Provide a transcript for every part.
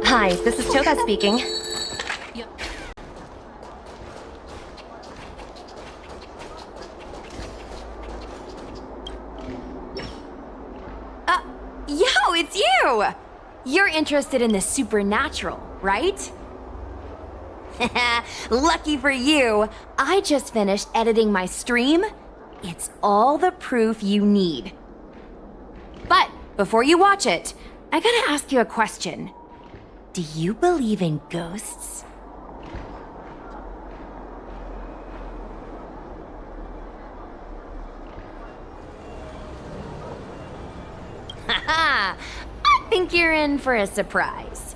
Hi, this is Toka speaking. Yo, it's you! You're interested in the supernatural, right? Lucky for you, I just finished editing my stream. It's all the proof you need. But before you watch it, I gotta ask you a question. Do you believe in ghosts? Haha! I think you're in for a surprise.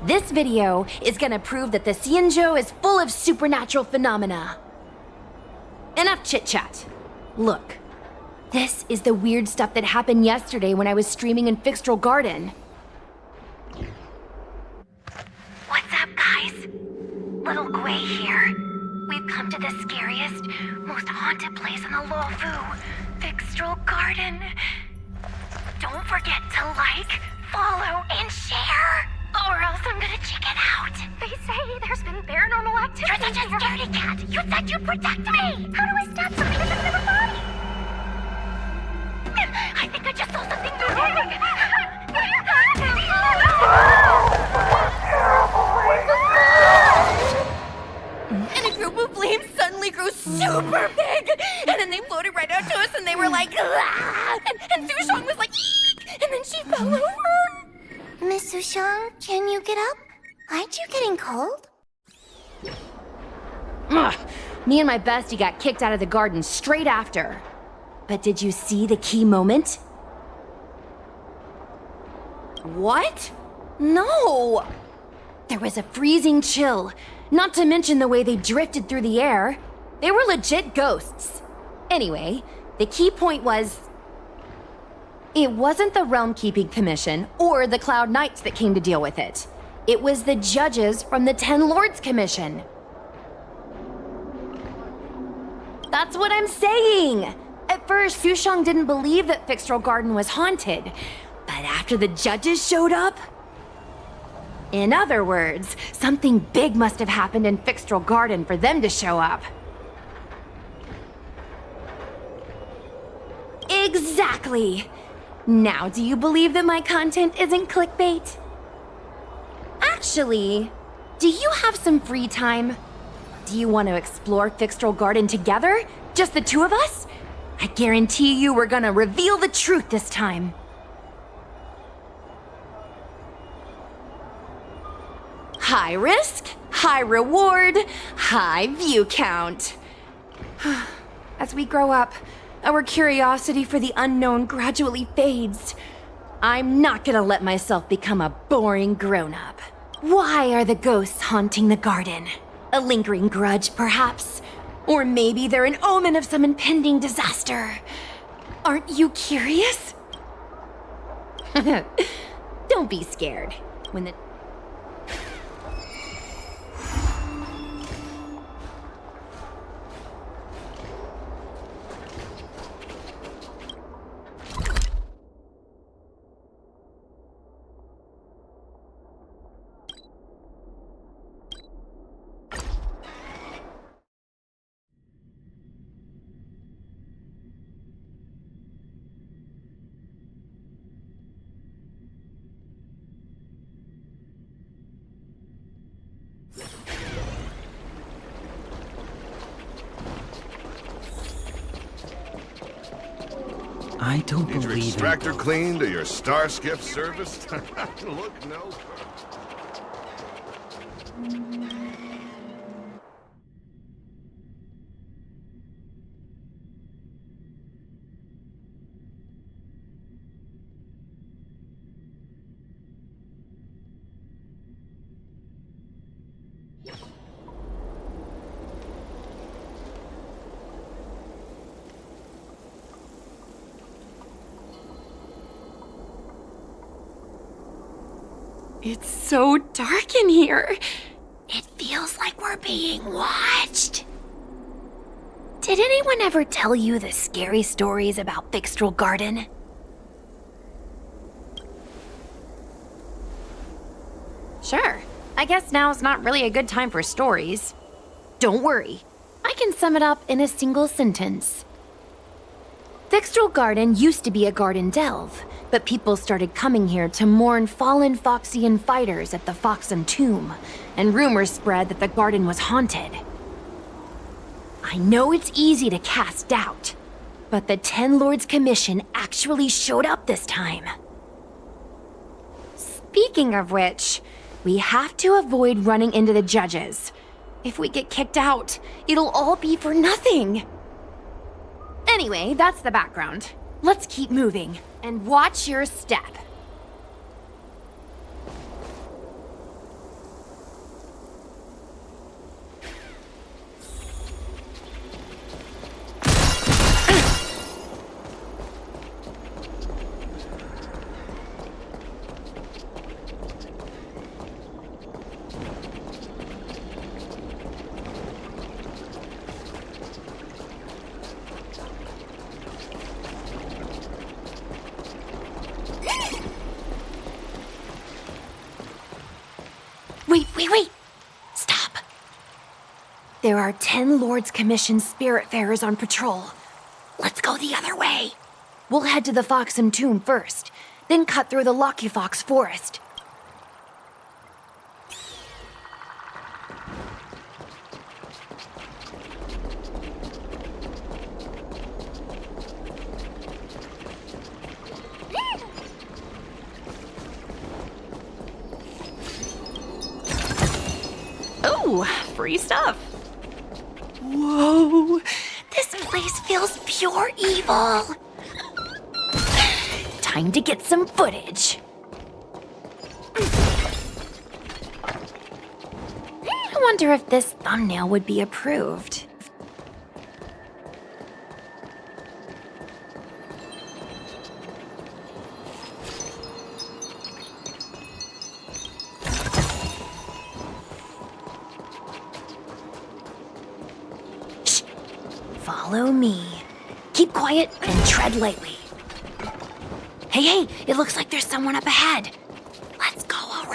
This video is gonna prove that the Xianzhou is full of supernatural phenomena. Enough chit-chat. Look, this is the weird stuff that happened yesterday when I was streaming in Fixtral Garden. What's up, guys? Little Gui here. We've come to the scariest, most haunted place in the Luofu, Fixtral Garden. Don't forget to like, follow, and share, or else I'm gonna check it out. They say there's been paranormal activity. You're such a scaredy cat. You said you'd protect me. How do I stop something that's in my body? I think I just saw something moving. And a group of flames suddenly grew super big, and then they floated right out to us, and they were like, ah! And Sushong was like, eek! And then she fell over. Miss Sushong, can you get up? Aren't you getting cold? Ugh. Me and my bestie got kicked out of the garden straight after. But did you see the key moment? What? No! There was a freezing chill, not to mention the way they drifted through the air. They were legit ghosts. Anyway, the key point was... it wasn't the Realm Keeping Commission or the Cloud Knights that came to deal with it. It was the judges from the Ten Lords Commission. That's what I'm saying! At first, Sushong didn't believe that Fixtral Garden was haunted. But after the judges showed up... in other words, something big must have happened in Fixtral Garden for them to show up. Exactly! Now, do you believe that my content isn't clickbait? Actually, do you have some free time? Do you want to explore Fixtral Garden together? Just the two of us? I guarantee you we're gonna reveal the truth this time. High risk, high reward, high view count. As we grow up, our curiosity for the unknown gradually fades. I'm not gonna let myself become a boring grown-up. Why are the ghosts haunting the garden? A lingering grudge, perhaps? Or maybe they're an omen of some impending disaster. Aren't you curious? Don't be scared. When the... I don't Need your believe extractor in cleaned or your star skiff serviced? Look no It's so dark in here. It feels like we're being watched. Did anyone ever tell you the scary stories about Fixtral Garden? Sure. I guess now's not really a good time for stories. Don't worry. I can sum it up in a single sentence. Fixtral Garden used to be a garden delve, but people started coming here to mourn fallen Foxian fighters at the Foxen tomb, and rumors spread that the garden was haunted. I know it's easy to cast doubt, but the Ten Lords Commission actually showed up this time. Speaking of which, we have to avoid running into the judges. If we get kicked out, it'll all be for nothing. Anyway, that's the background. Let's keep moving, and watch your step. Wait! Stop! There are 10 Lords Commission Spiritfarers on patrol. Let's go the other way. We'll head to the Foxen tomb first, then cut through the Locky Fox forest. Ooh, free stuff. Whoa! This place feels pure evil. Time to get some footage. I wonder if this thumbnail would be approved. Follow me. Keep quiet and tread lightly. Hey, it looks like there's someone up ahead. Let's go around.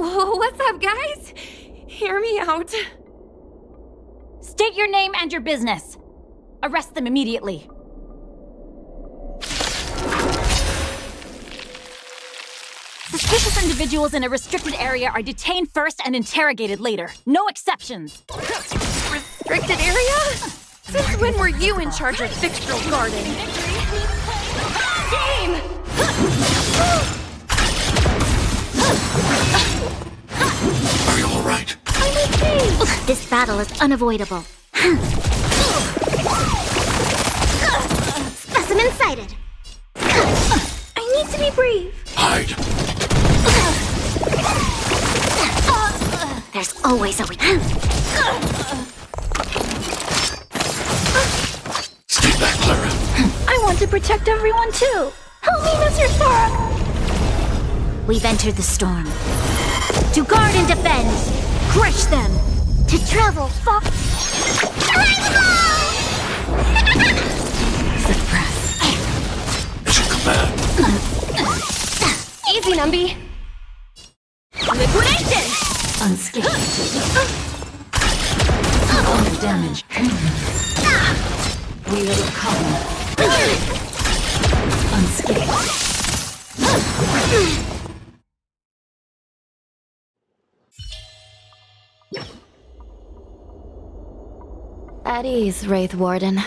What's up, guys? Hear me out. State your name and your business. Arrest them immediately. Suspicious individuals in a restricted area are detained first and interrogated later. No exceptions. Restricted area? Since when were you in charge of Fixtral Garden? Game! Are you all right? I'm okay. This battle is unavoidable. breathe. Hide. There's always a way. Stay back, Clara. I want to protect everyone too. Help me, Mr. Stark. We've entered the storm. To guard and defend. Crush them. To travel far. Suppress. Mission command. Easy, Mimpi. Liquidation! Unscathed. All damage. Wheel of calm. Unscathed. At ease, Wraith Warden.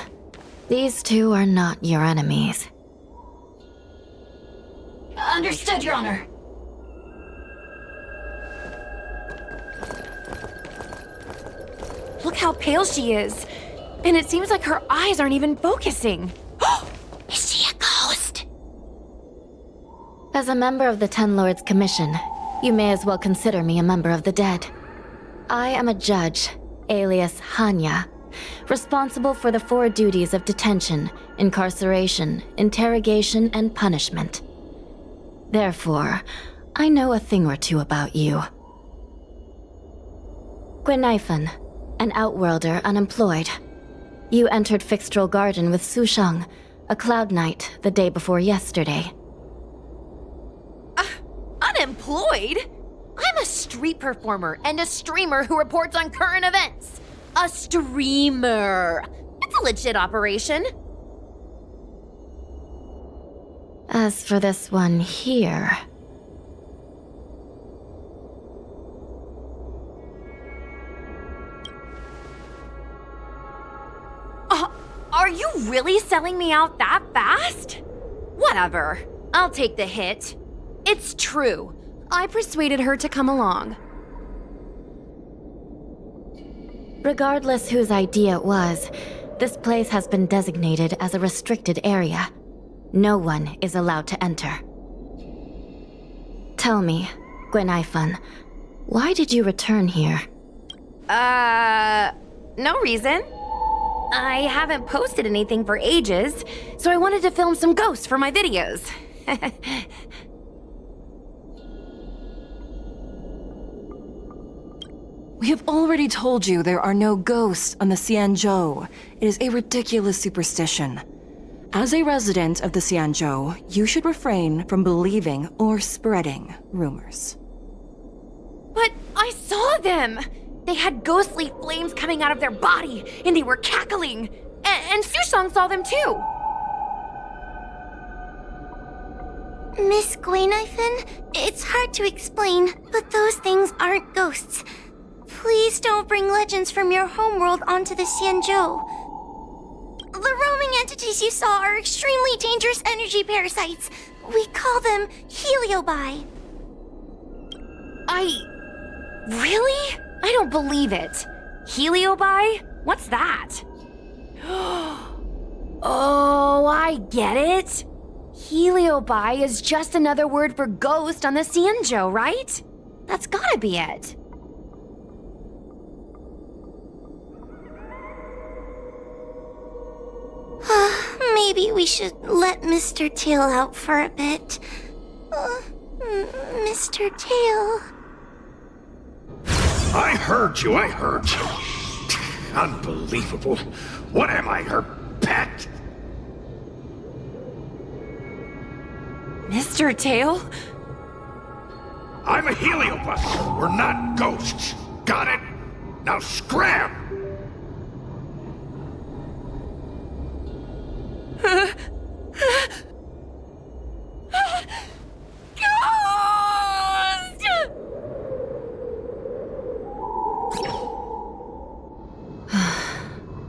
These two are not your enemies. Understood, Your Honor. Look how pale she is. And it seems like her eyes aren't even focusing. Is she a ghost? As a member of the Ten Lords Commission, you may as well consider me a member of the dead. I am a judge, alias Hanya, responsible for the 4 duties of detention, incarceration, interrogation, and punishment. Therefore, I know a thing or two about you. Gwenifan, an outworlder unemployed. You entered Fixtral Garden with Sushang, a cloud knight, the day before yesterday. Unemployed? I'm a street performer and a streamer who reports on current events. A streamer. It's a legit operation. As for this one here... Are you really selling me out that fast? Whatever. I'll take the hit. It's true. I persuaded her to come along. Regardless whose idea it was, this place has been designated as a restricted area. No one is allowed to enter. Tell me, Gwenifan, why did you return here? No reason. I haven't posted anything for ages, so I wanted to film some ghosts for my videos. We have already told you there are no ghosts on the Xianzhou. It is a ridiculous superstition. As a resident of the Xianzhou, you should refrain from believing or spreading rumors. But I saw them! They had ghostly flames coming out of their body, and they were cackling. And Sushang saw them too. Miss Gwenifan, it's hard to explain, but those things aren't ghosts. Please don't bring legends from your homeworld onto the Xianzhou. The roaming entities you saw are extremely dangerous energy parasites. We call them heliobi. Really? I don't believe it. Heliobi? What's that? Oh, I get it. Heliobi is just another word for ghost on the Xianzhou, right? That's gotta be it. Maybe we should let Mr. Tail out for a bit. Mr. Tail. I heard you. Unbelievable. What am I, her pet? Mr. Tail? I'm a heliobus. We're not ghosts. Got it? Now scram!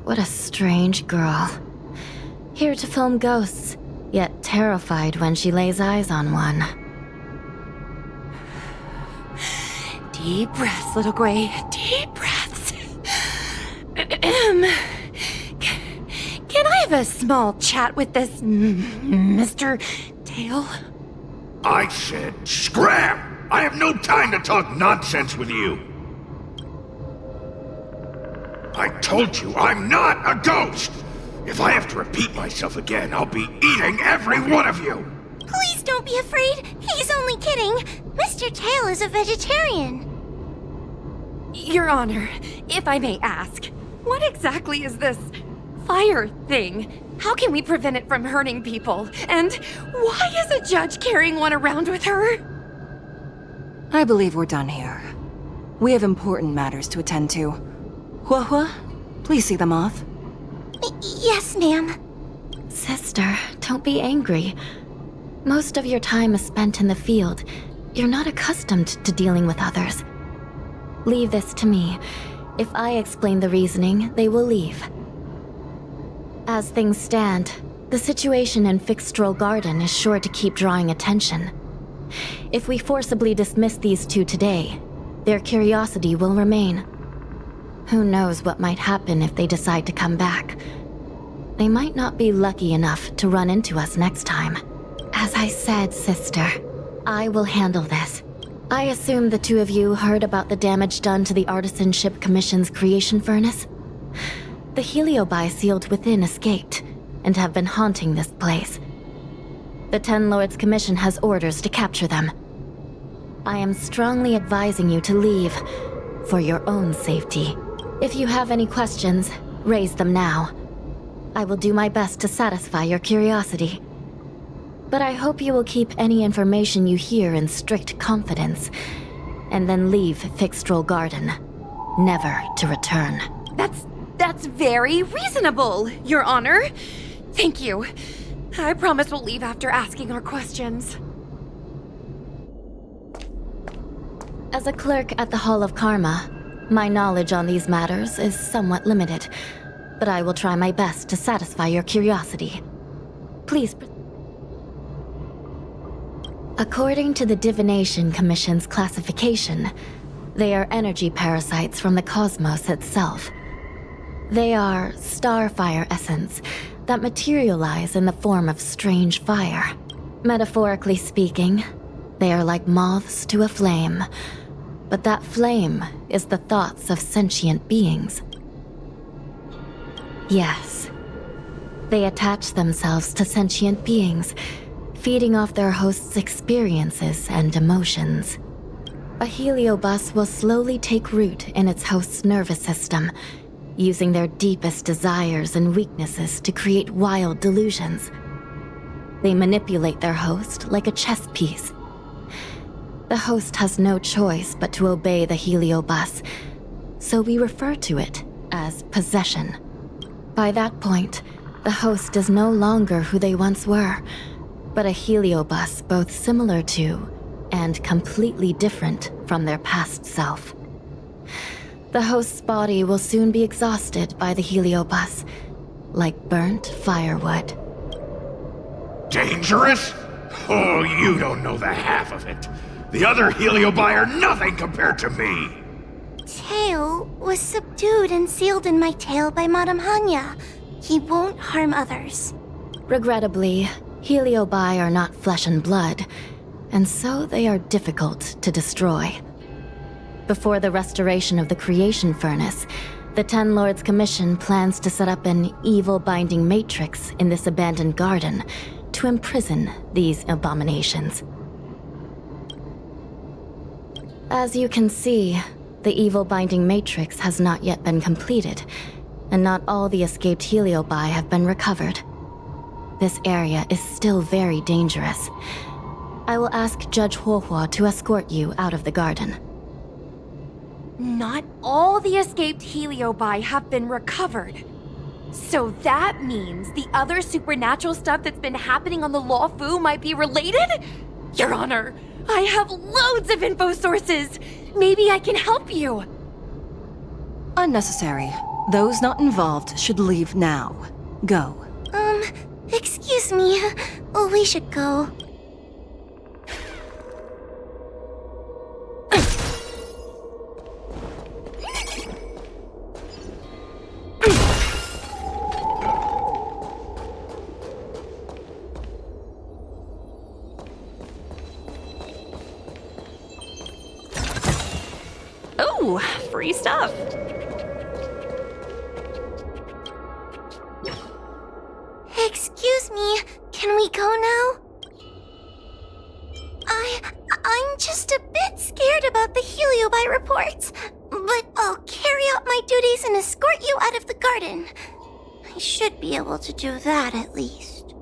What a strange girl. Here to film ghosts, yet terrified when she lays eyes on one. Deep breaths, little Gray. Deep breaths. Can I have a small chat with this Mr. Tail? I said scram! I have no time to talk nonsense with you! I told you I'm not a ghost! If I have to repeat myself again, I'll be eating every one of you! Please don't be afraid. He's only kidding. Mr. Tail is a vegetarian. Your Honor, if I may ask, what exactly is this fire thing? How can we prevent it from hurting people? And why is a judge carrying one around with her? I believe we're done here. We have important matters to attend to. Hua, please see them off. Yes, ma'am. Sister, don't be angry. Most of your time is spent in the field. You're not accustomed to dealing with others. Leave this to me. If I explain the reasoning, they will leave. As things stand, the situation in Fixstrol Garden is sure to keep drawing attention. If we forcibly dismiss these two today, their curiosity will remain. Who knows what might happen if they decide to come back. They might not be lucky enough to run into us next time. As I said, sister, I will handle this. I assume the two of you heard about the damage done to the Artisanship Commission's creation furnace? The Heliobi sealed within escaped, and have been haunting this place. The Ten Lords Commission has orders to capture them. I am strongly advising you to leave, for your own safety. If you have any questions, raise them now. I will do my best to satisfy your curiosity. But I hope you will keep any information you hear in strict confidence, and then leave Fixstrol Garden, never to return. That's very reasonable, Your Honor. Thank you. I promise we'll leave after asking our questions. As a clerk at the Hall of Karma, my knowledge on these matters is somewhat limited, but I will try my best to satisfy your curiosity. Please. According to the Divination Commission's classification, they are energy parasites from the cosmos itself. They are starfire essence that materialize in the form of strange fire. Metaphorically speaking, they are like moths to a flame, but that flame is the thoughts of sentient beings. Yes, they attach themselves to sentient beings, feeding off their host's experiences and emotions. A heliobus will slowly take root in its host's nervous system, using their deepest desires and weaknesses to create wild delusions. They manipulate their host like a chess piece. The host has no choice but to obey the heliobus, so we refer to it as possession. By that point, the host is no longer who they once were, but a heliobus both similar to and completely different from their past self. The host's body will soon be exhausted by the heliobus, like burnt firewood. Dangerous? Oh, you don't know the half of it. The other Heliobi are nothing compared to me. Tail was subdued and sealed in my tail by Madame Hanya. He won't harm others. Regrettably, Heliobi are not flesh and blood, and so they are difficult to destroy. Before the restoration of the creation furnace, the Ten Lords Commission plans to set up an evil binding matrix in this abandoned garden to imprison these abominations. As you can see, the evil binding matrix has not yet been completed, and not all the escaped Heliobi have been recovered. This area is still very dangerous. I will ask Judge Huohua to escort you out of the garden. Not all the escaped Heliobi have been recovered. So that means the other supernatural stuff that's been happening on the Law Fu might be related? Your Honor, I have loads of info sources. Maybe I can help you. Unnecessary. Those not involved should leave now. Go. Excuse me. We should go. Ooh, free stuff. Excuse me, can we go now? I'm just a bit scared about the Heliobite reports, but I'll carry out my duties and escort you out of the garden. I should be able to do that at least.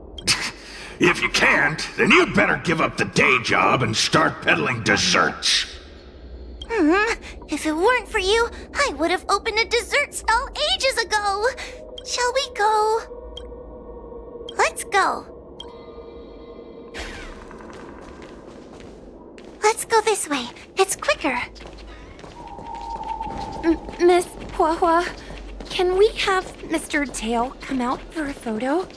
If you can't, then you'd better give up the day job and start peddling desserts. If it weren't for you, I would have opened a dessert stall ages ago. Shall we go? Let's go. Let's go this way. It's quicker. Miss Huahua, can we have Mr. Tail come out for a photo?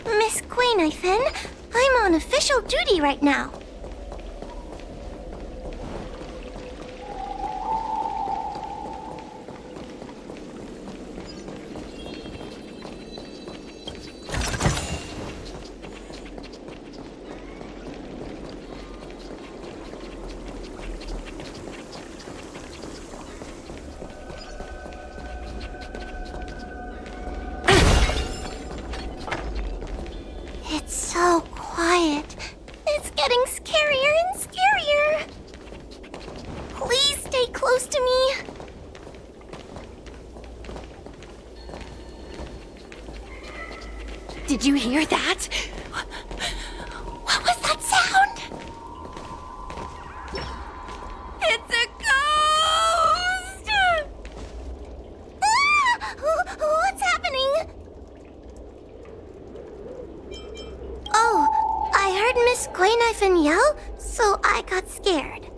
Miss Guinevere, I'm on official duty right now. It's so quiet. It's getting scarier and scarier. Please stay close to me. Did you hear that? What was that sound? It's a ghost! What's happening? Oh, I heard Miss Guinevere yell, so I got scared.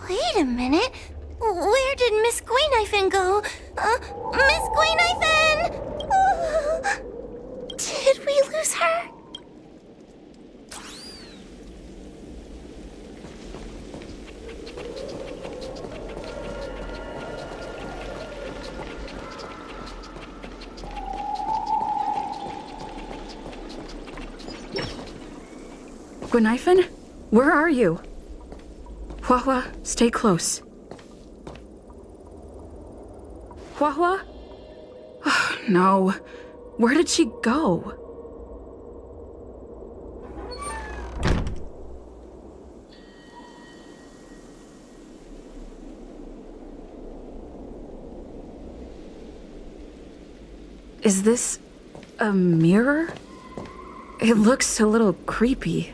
Wait a minute. Where did Miss Guinevere go? Miss Guinevere! Did we lose her? Guinevere, where are you? Huahua, stay close. Huahua? Oh, no. Where did she go? Is this a mirror? It looks a little creepy.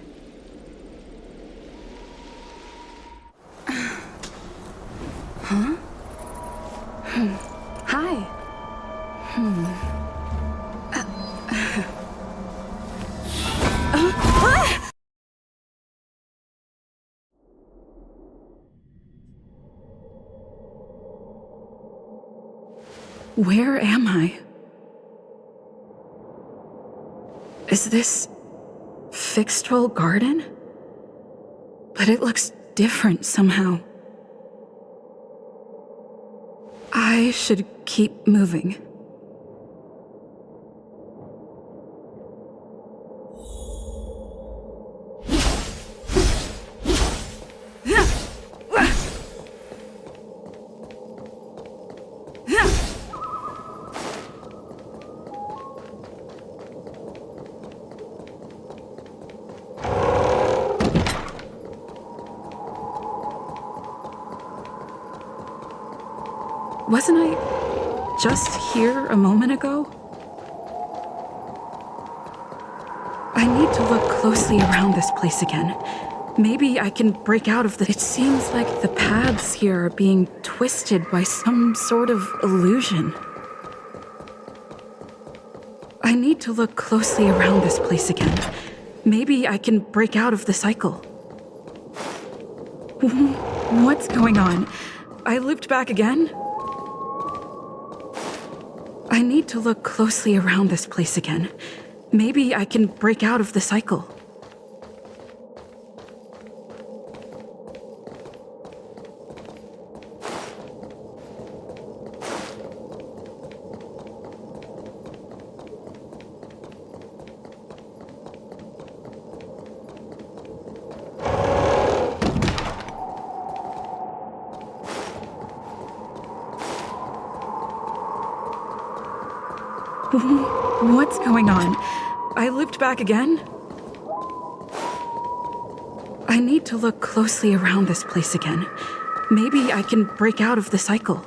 Huh? Hi. Where am I? Is this Fixtrol Garden? But it looks different somehow. I should keep moving. Wasn't I just here a moment ago? I need to look closely around this place again. Maybe I can break out of this. It seems like the paths here are being twisted by some sort of illusion. I need to look closely around this place again. Maybe I can break out of the cycle. What's going on? I looped back again? I need to look closely around this place again. Maybe I can break out of the cycle. What's going on? I looped back again? I need to look closely around this place again. Maybe I can break out of the cycle.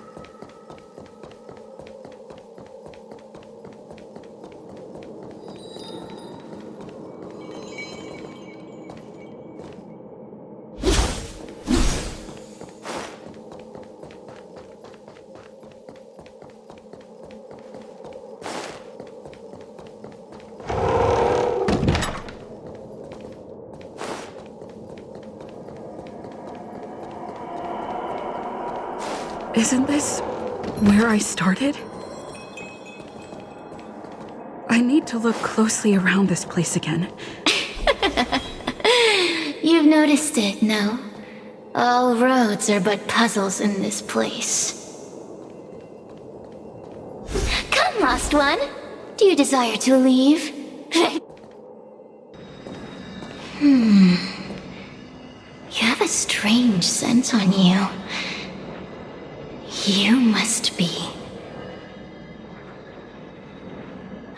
Isn't this where I started? I need to look closely around this place again. You've noticed it, no? All roads are but puzzles in this place. Come, lost one. Do you desire to leave? You have a strange scent on you. You must be.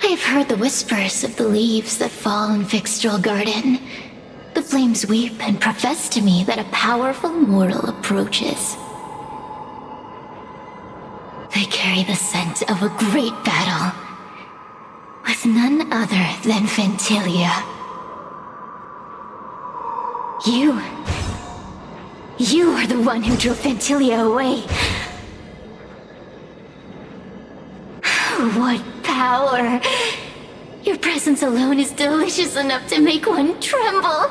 I have heard the whispers of the leaves that fall in Fixtral Garden. The flames weep and profess to me that a powerful mortal approaches. They carry the scent of a great battle, with none other than Ventilia. You are the one who drove Ventilia away. What power! Your presence alone is delicious enough to make one tremble.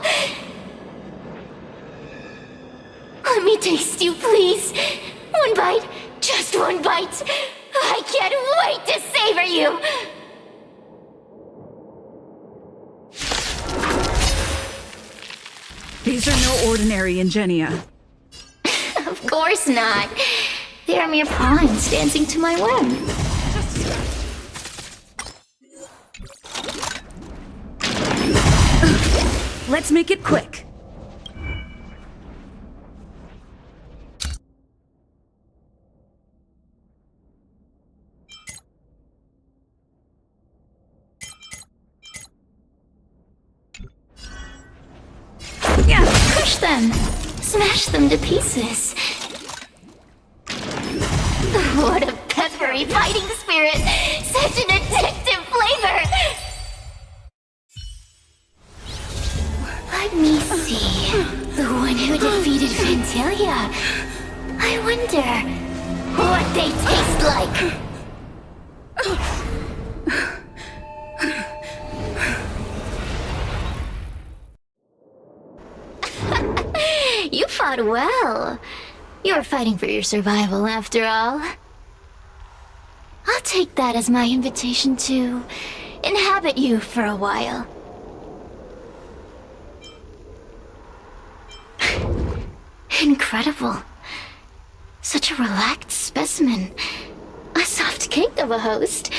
Let me taste you, please. One bite, just one bite. I can't wait to savor you. These are no ordinary Ingenia. Of course not. They are mere pawns dancing to my whim. Let's make it quick. Yeah, crush them. Smash them to pieces. What a peppery fighting spirit! Such an addictive flavor! Let me see. The one who defeated Ventilia. I wonder what they taste like. You fought well. You're fighting for your survival, after all. I'll take that as my invitation to inhabit you for a while. Incredible. Such a relaxed specimen. A soft cake of a host.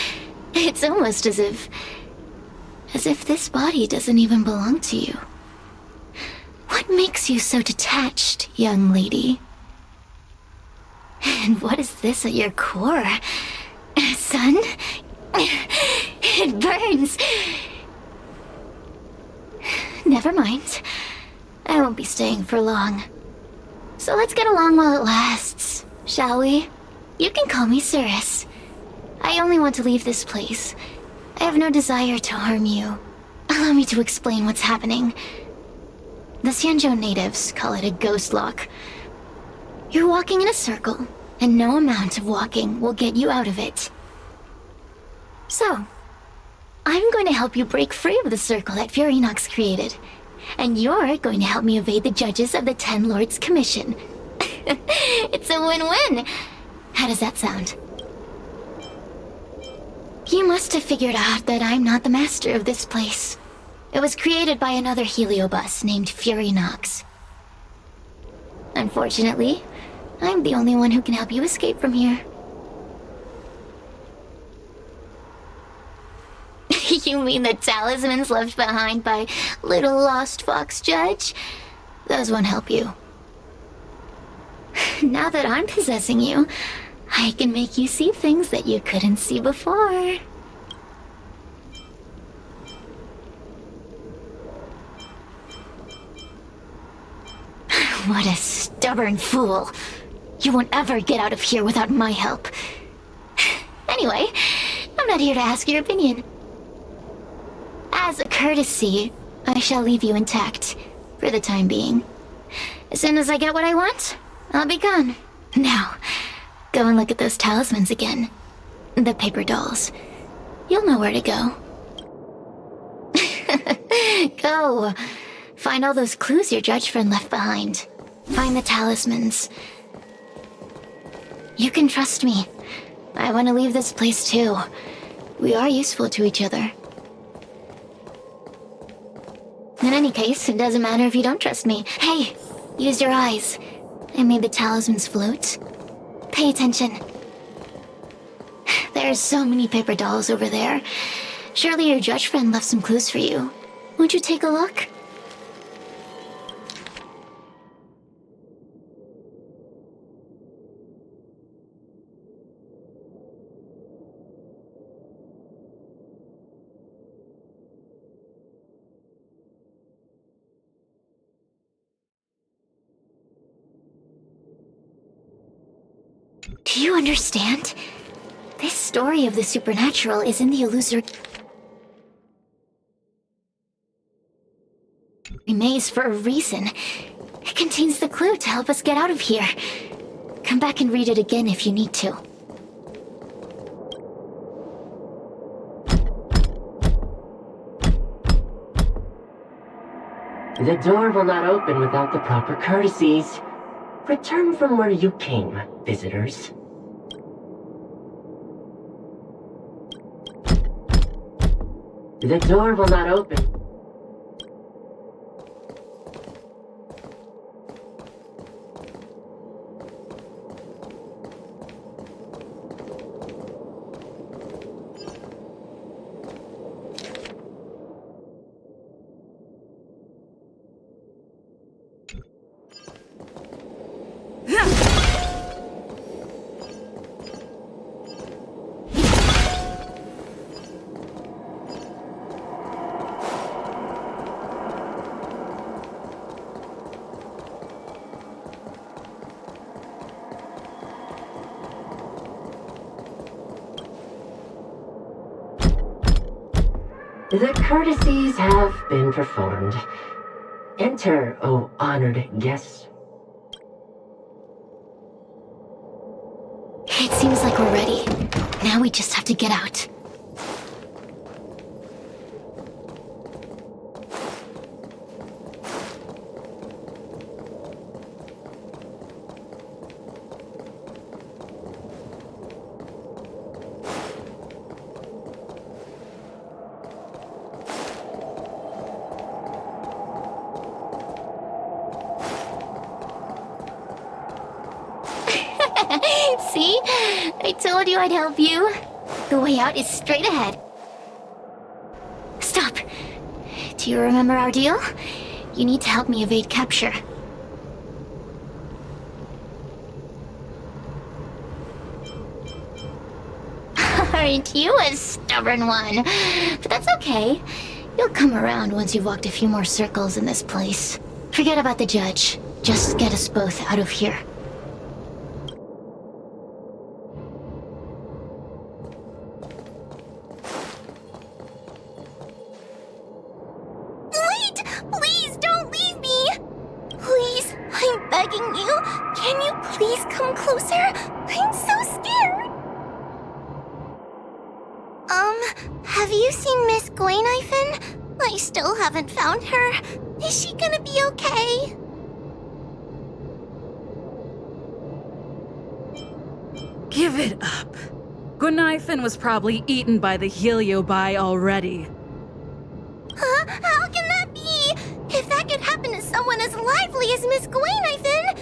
It's almost as if this body doesn't even belong to you. What makes you so detached, young lady? And what is this at your core? Sun? It burns. Never mind. I won't be staying for long. So let's get along while it lasts, shall we? You can call me Cirrus. I only want to leave this place. I have no desire to harm you. Allow me to explain what's happening. The Xianzhou natives call it a ghost lock. You're walking in a circle, and no amount of walking will get you out of it. So, I'm going to help you break free of the circle that Furinox created. And you're going to help me evade the judges of the Ten Lords Commission. It's a win-win. How does that sound? You must have figured out that I'm not the master of this place. It was created by another heliobus named Furinox. Unfortunately, I'm the only one who can help you escape from here. You mean the talismans left behind by little lost fox judge? Those won't help you. Now that I'm possessing you, I can make you see things that you couldn't see before. What a stubborn fool. You won't ever get out of here without my help. Anyway, I'm not here to ask your opinion. As a courtesy, I shall leave you intact, for the time being. As soon as I get what I want, I'll be gone. Now, go and look at those talismans again. The paper dolls. You'll know where to go. Go! Find all those clues your judge friend left behind. Find the talismans. You can trust me. I want to leave this place too. We are useful to each other. In any case, it doesn't matter if you don't trust me. Hey, use your eyes. I made the talismans float. Pay attention. There's so many paper dolls over there. Surely your judge friend left some clues for you. Won't you take a look? Do you understand? This story of the supernatural is in the illusory maze for a reason. It contains the clue to help us get out of here. Come back and read it again if you need to. The door will not open without the proper courtesies. Return from where you came, visitors. The door will not open. The courtesies have been performed. Enter, O honored guests. It seems like we're ready. Now we just have to get out. See? I told you I'd help you. The way out is straight ahead. Stop. Do you remember our deal? You need to help me evade capture. Aren't you a stubborn one? But that's okay. You'll come around once you've walked a few more circles in this place. Forget about the judge. Just get us both out of here. Please come closer. I'm so scared. Have you seen Miss Gwaynifin? I still haven't found her. Is she gonna be okay? Give it up. Gwaynifin was probably eaten by the Heliobi already. Huh? How can that be? If that could happen to someone as lively as Miss Gwaynifin,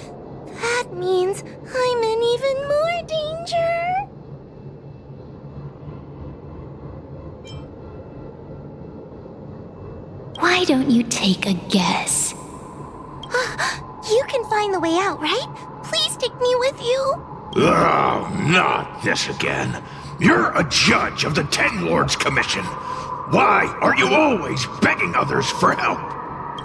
that means I'm in even more danger. Why don't you take a guess? You can find the way out, right? Please take me with you. Oh, not this again. You're a judge of the Ten Lords Commission. Why are you always begging others for help?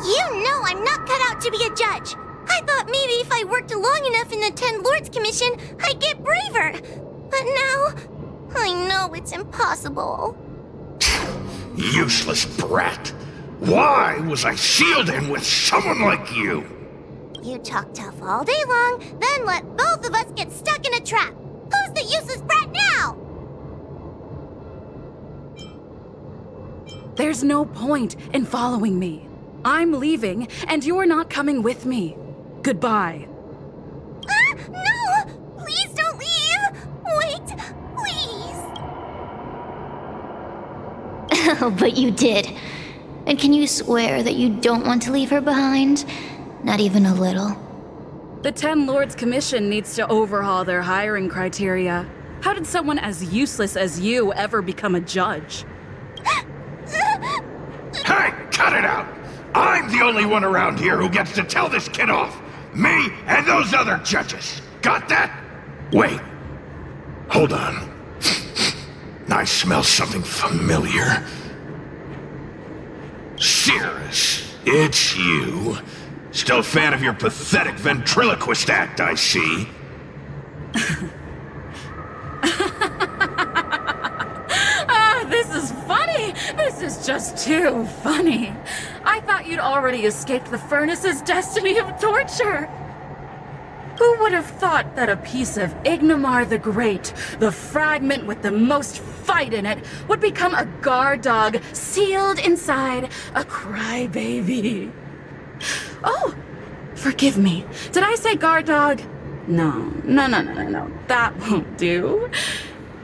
You know I'm not cut out to be a judge. I thought maybe if I worked long enough in the Ten Lords Commission, I'd get braver. But now, I know it's impossible. Useless brat. Why was I sealed in with someone like you? You talk tough all day long, then let both of us get stuck in a trap. Who's the useless brat now? There's no point in following me. I'm leaving, and you're not coming with me. Goodbye. No! Please don't leave! Wait, please! Oh, but you did. And can you swear that you don't want to leave her behind? Not even a little. The Ten Lords Commission needs to overhaul their hiring criteria. How did someone as useless as you ever become a judge? Hey, cut it out! I'm the only one around here who gets to tell this kid off. Me and those other judges. Got that? Wait. Hold on. I smell something familiar. Cirrus, it's you. Still a fan of your pathetic ventriloquist act, I see. This is funny! This is just too funny. I thought you'd already escaped the furnace's destiny of torture. Who would have thought that a piece of Ignomar the Great, the fragment with the most fight in it, would become a guard dog sealed inside a crybaby? Oh, forgive me. Did I say guard dog? No. That won't do.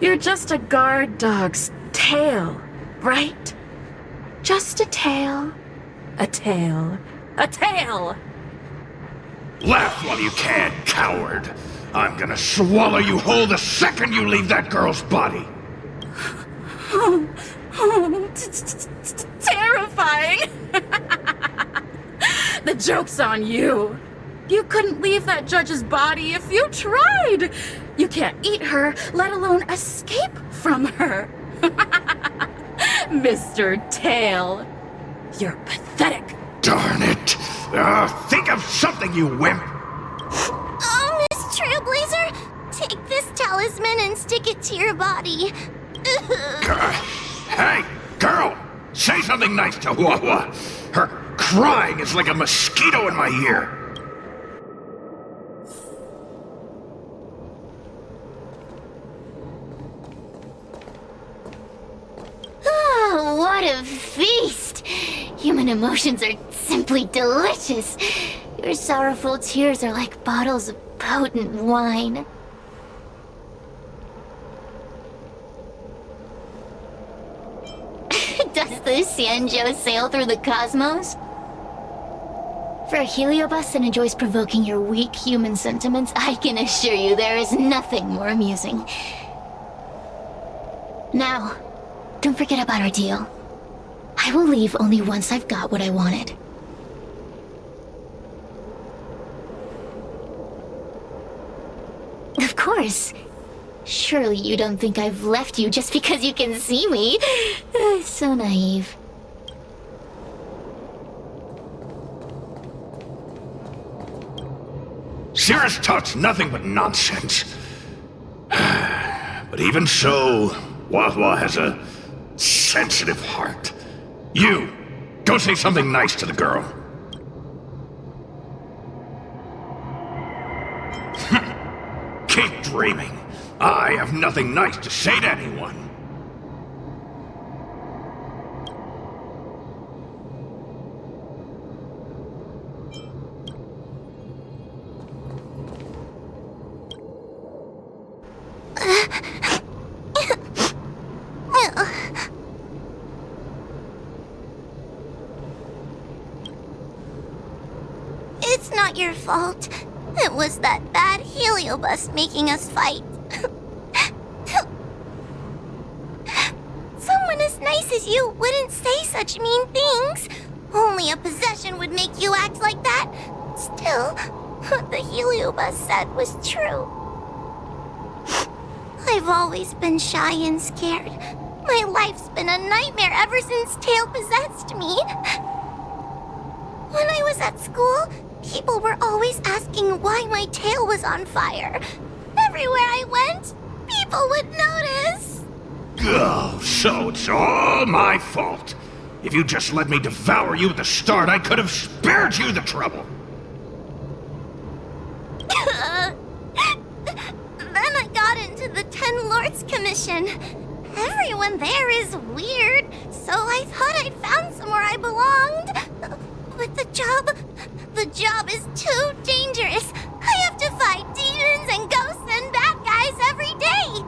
You're just a guard dog's tail, right? Just a tail. A tail. A tail! Laugh while you can, coward. I'm gonna swallow you whole the second you leave that girl's body. Terrifying! The joke's on you. You couldn't leave that judge's body if you tried. You can't eat her, let alone escape from her. Mr. Tail, you're pathetic. Darn it. Think of something, you wimp. Oh, Miss Trailblazer, take this talisman and stick it to your body. Hey, girl, say something nice to Wawa. Her crying is like a mosquito in my ear. Oh, what a feast! Human emotions are simply delicious. Your sorrowful tears are like bottles of potent wine. Does the Xianzhou sail through the cosmos? For a heliobus that enjoys provoking your weak human sentiments, I can assure you there is nothing more amusing. Now, don't forget about our deal. I will leave only once I've got what I wanted. Of course. Surely you don't think I've left you just because you can see me. So naive. Cirrus talks nothing but nonsense. But even so, Wawa has a sensitive heart. You, go say something nice to the girl. Keep dreaming. I have nothing nice to say to anyone. It's not your fault. It was that bad heliobus making us fight. Someone as nice as you wouldn't say such mean things. Only a possession would make you act like that. Still, what the heliobus said was true. I've always been shy and scared. My life's been a nightmare ever since Tail possessed me. When I was at school, People were always asking why my tail was on fire. Everywhere I went, people would notice. Oh, so it's all my fault. If you just let me devour you at the start, I could have spared you the trouble. Then I got into the Ten Lords Commission. Everyone there is weird, so I thought I'd found somewhere I belonged. But the job is too dangerous. I have to fight demons and ghosts and bad guys every day.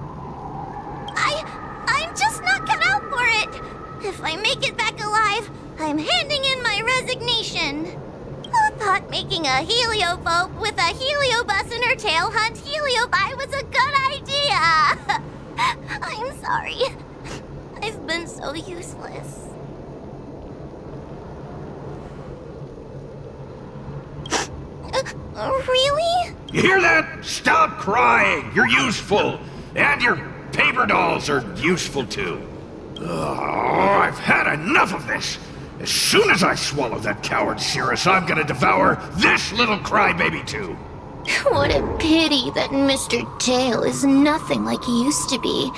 I'm just not cut out for it. If I make it back alive, I'm handing in my resignation. Who thought making a heliopope with a heliobus in her tail hunt heliobi was a good idea? I'm sorry. I've been so useless. Really? You hear that? Stop crying. You're useful. And your paper dolls are useful too. Oh, I've had enough of this. As soon as I swallow that coward Cirrus, I'm gonna devour this little crybaby too. What a pity that Mr. Tail is nothing like he used to be.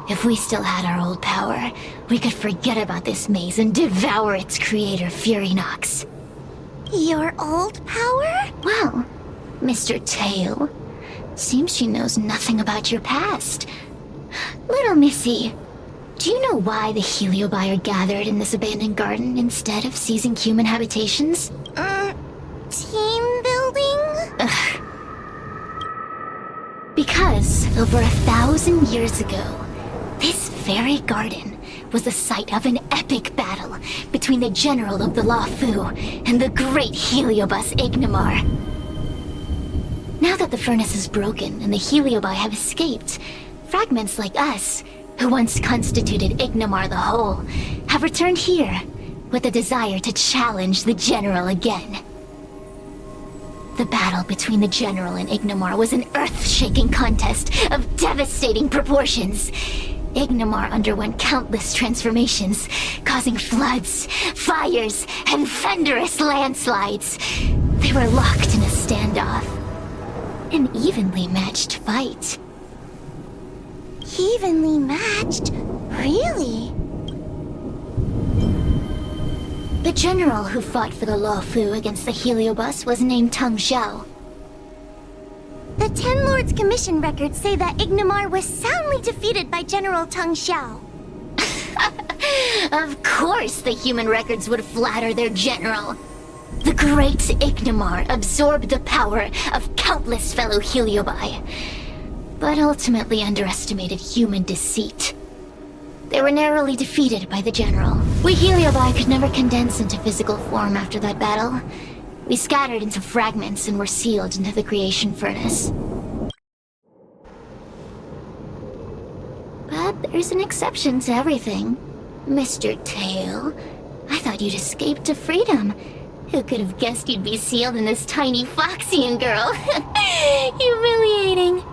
If we still had our old power, we could forget about this maze and devour its creator, Furynox. Your old power? Well, Mr. Tail, seems she knows nothing about your past. Little Missy, do you know why the heliobi are gathered in this abandoned garden instead of seizing human habitations? Team building? Ugh. Because over 1,000 years ago, this very garden was the site of an epic battle between the general of the Lafu and the great heliobus Ignamar. Now that the furnace is broken and the heliobi have escaped, fragments like us, who once constituted Ignamar the Whole, have returned here with the desire to challenge the general again. The battle between the general and Ignamar was an earth-shaking contest of devastating proportions. Ignamar underwent countless transformations, causing floods, fires, and thunderous landslides. They were locked in a standoff. An evenly matched fight. Evenly matched? Really? The general who fought for the Lafu against the heliobus was named Tang Xiao. The Ten Lords Commission records say that Ignamar was soundly defeated by General Tang Xiao. Of course the human records would flatter their general. The great Ignamar absorbed the power of countless fellow heliobi, but ultimately underestimated human deceit. They were narrowly defeated by the general. We heliobi could never condense into physical form after that battle. We scattered into fragments and were sealed into the creation furnace. But there's an exception to everything. Mr. Tail, I thought you'd escaped to freedom. Who could have guessed you'd be sealed in this tiny Foxian girl? Humiliating.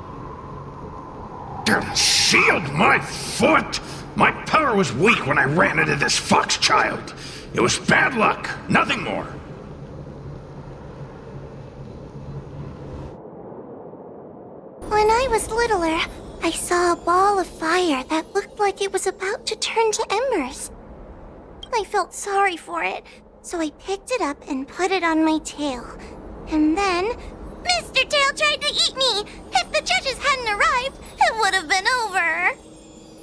Sealed my foot? My power was weak when I ran into this fox child. It was bad luck, nothing more. When I was littler, I saw a ball of fire that looked like it was about to turn to embers. I felt sorry for it, so I picked it up and put it on my tail. And then, Mr. Tail tried to eat me! If the judges hadn't arrived, it would have been over!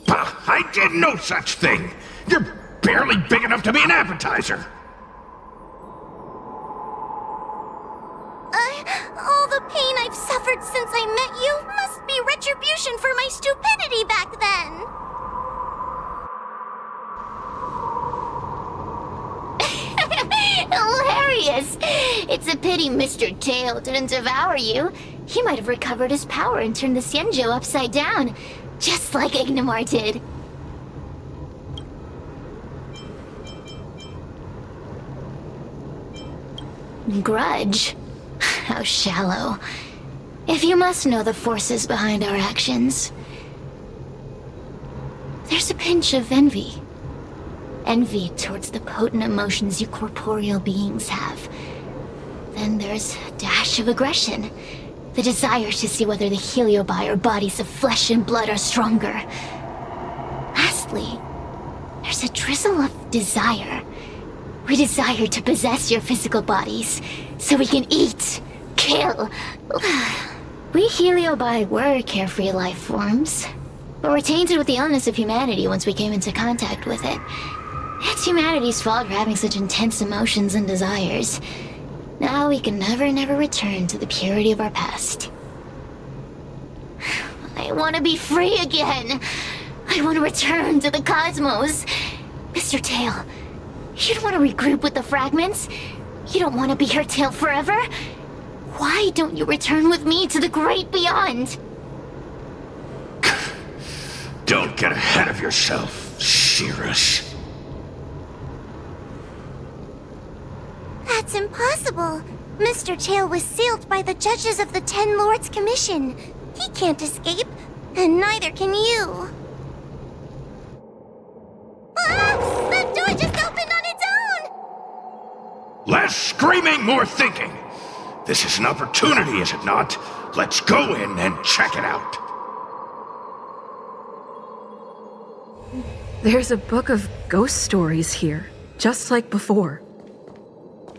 Bah, I did no such thing! You're barely big enough to be an appetizer! All the pain I've suffered since I met you must be retribution for my stupidity back then! Hilarious! It's a pity Mr. Tail didn't devour you. He might have recovered his power and turned the Xianzhou upside down, just like Ignamar did. Grudge? How shallow. If you must know the forces behind our actions, there's a pinch of envy. Envy towards the potent emotions you corporeal beings have. Then there's a dash of aggression. The desire to see whether the Heliobi or bodies of flesh and blood are stronger. Lastly, there's a drizzle of desire. We desire to possess your physical bodies, so we can eat, kill. We Heliobi were carefree life forms, but were tainted with the illness of humanity once we came into contact with it. It's humanity's fault for having such intense emotions and desires. Now we can never return to the purity of our past. I want to be free again. I want to return to the cosmos. Mr. Tail, you don't want to regroup with the fragments? You don't want to be here, Tail, forever? Why don't you return with me to the great beyond? Don't get ahead of yourself, Cirrus. That's impossible. Mr. Tail was sealed by the judges of the Ten Lords Commission. He can't escape, and neither can you. Ah! The door just opened on its own! Less screaming, more thinking. This is an opportunity, is it not? Let's go in and check it out. There's a book of ghost stories here, just like before.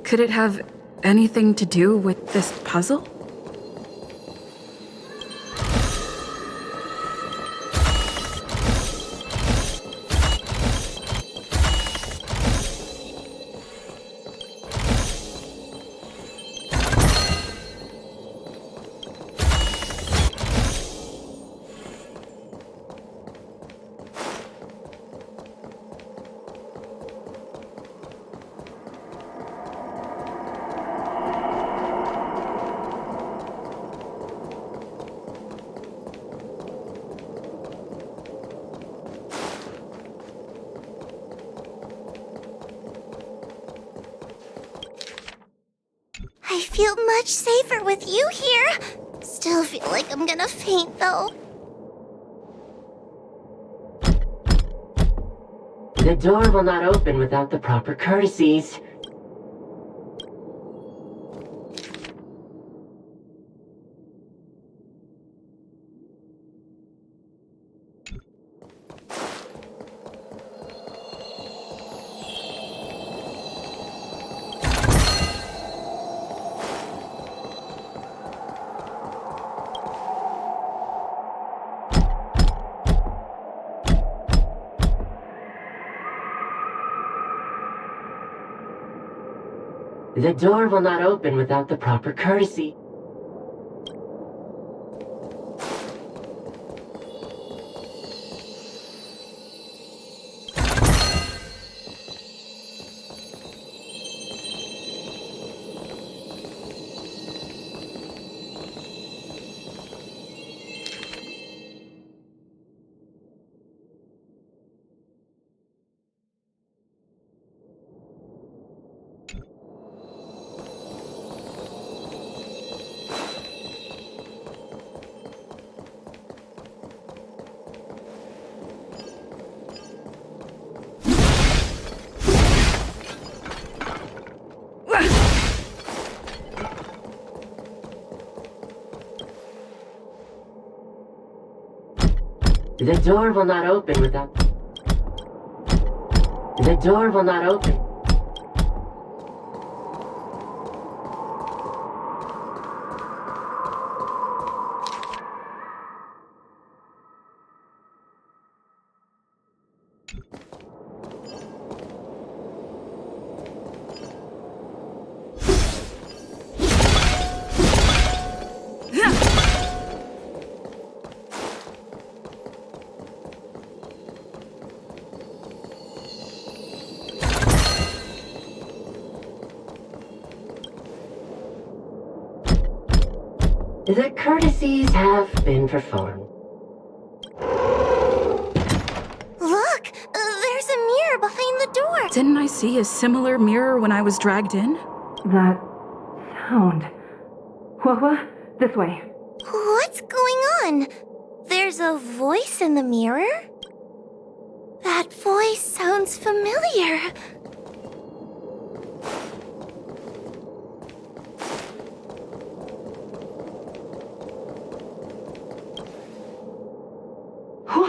Could it have anything to do with this puzzle? I feel much safer with you here. Still feel like I'm gonna faint, though. The door will not open without the proper courtesies. The door will not open without the proper courtesy. The door will not open without... The door will not open. The courtesies have been performed. Look! There's a mirror behind the door! Didn't I see a similar mirror when I was dragged in? That sound. What? This way. What's going on? There's a voice in the mirror? That voice sounds familiar.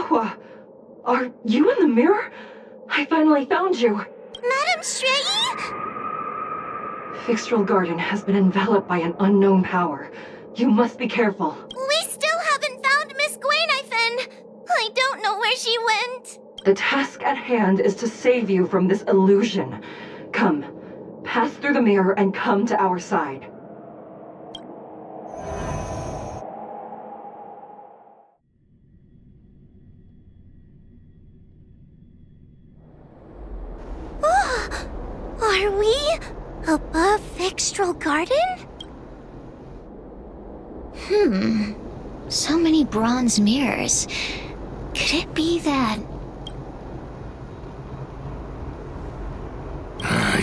Huahua, are you in the mirror? I finally found you. Madam Shrei? Fixtral Garden has been enveloped by an unknown power. You must be careful. We still haven't found Miss Gwainifin. I don't know where she went. The task at hand is to save you from this illusion. Come, pass through the mirror and come to our side. Are we above Fixtral Garden? So many bronze mirrors. Could it be that...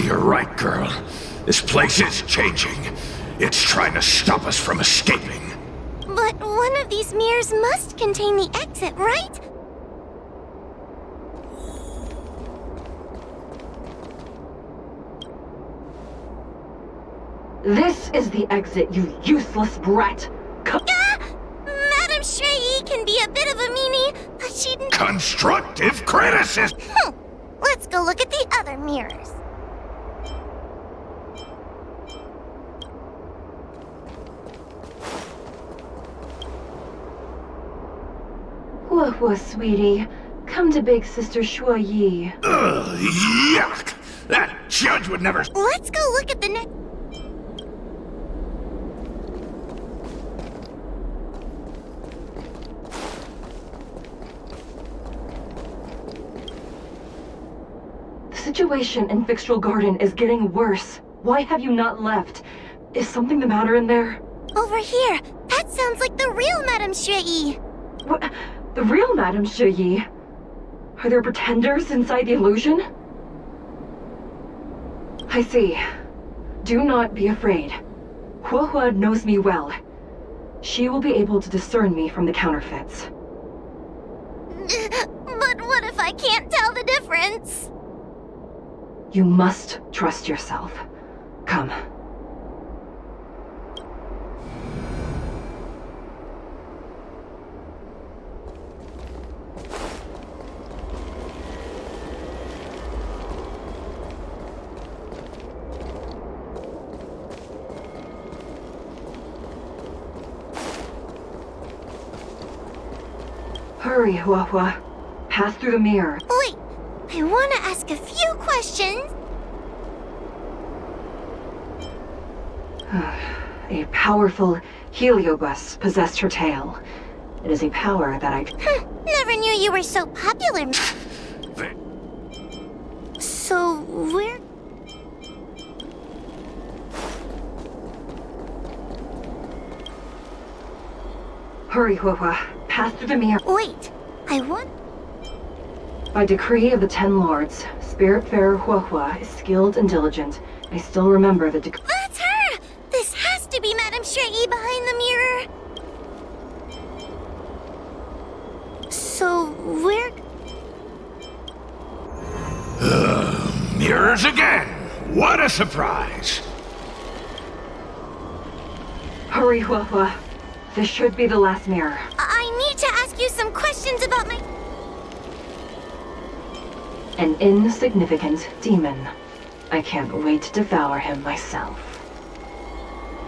You're right, girl. This place is changing. It's trying to stop us from escaping. But one of these mirrors must contain the exit, right? This is the exit, you useless brat! Madam Shrei can be a bit of a meanie, but she... Constructive criticism! Let's go look at the other mirrors. Huahua, sweetie. Come to Big Sister Shuo Yi. Ugh, yuck! That judge would never... Let's go look at the next... The situation in Fixtral Garden is getting worse. Why have you not left? Is something the matter in there? Over here. That sounds like the real Madam Shrei. What? The real Madame Shuo Yi? Are there pretenders inside the illusion? I see. Do not be afraid. Huahua knows me well. She will be able to discern me from the counterfeits. But what if I can't tell the difference? You must trust yourself. Come. Hurry, Huahua. Pass through the mirror. Wait, I want to ask a few questions. A powerful heliobus possessed her tail. It is a power that I... Never knew you were so popular. So, where... Hurry, Huahua. Pass through the mirror. Wait, I want... By decree of the Ten Lords, Spiritfarer Huahua is skilled and diligent. I still remember the decree. That's her! This has to be Madame Shrei behind the mirror. So, where... Mirrors again! What a surprise! Hurry, Huahua. This should be the last mirror. I need to ask you some questions about my... An insignificant demon. I can't wait to devour him myself.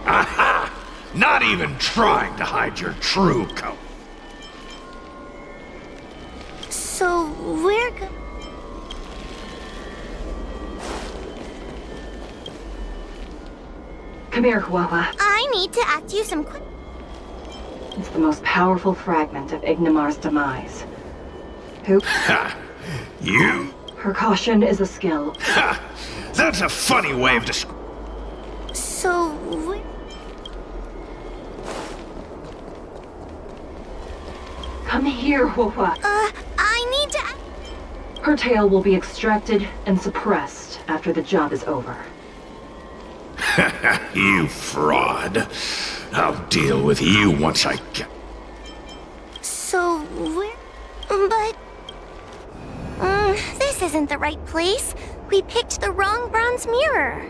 Aha! Not even trying to hide your true color. So, where... Come here, Huahua. I need to ask you some questions. It's the most powerful fragment of Ignimar's demise. Who? Ha! You? Her caution is a skill. Ha! That's a funny way of describing... So, where... Come here, Huahua. I need to... Her tail will be extracted and suppressed after the job is over. You fraud. I'll deal with you once I get... So, where... But... this isn't the right place. We picked the wrong bronze mirror.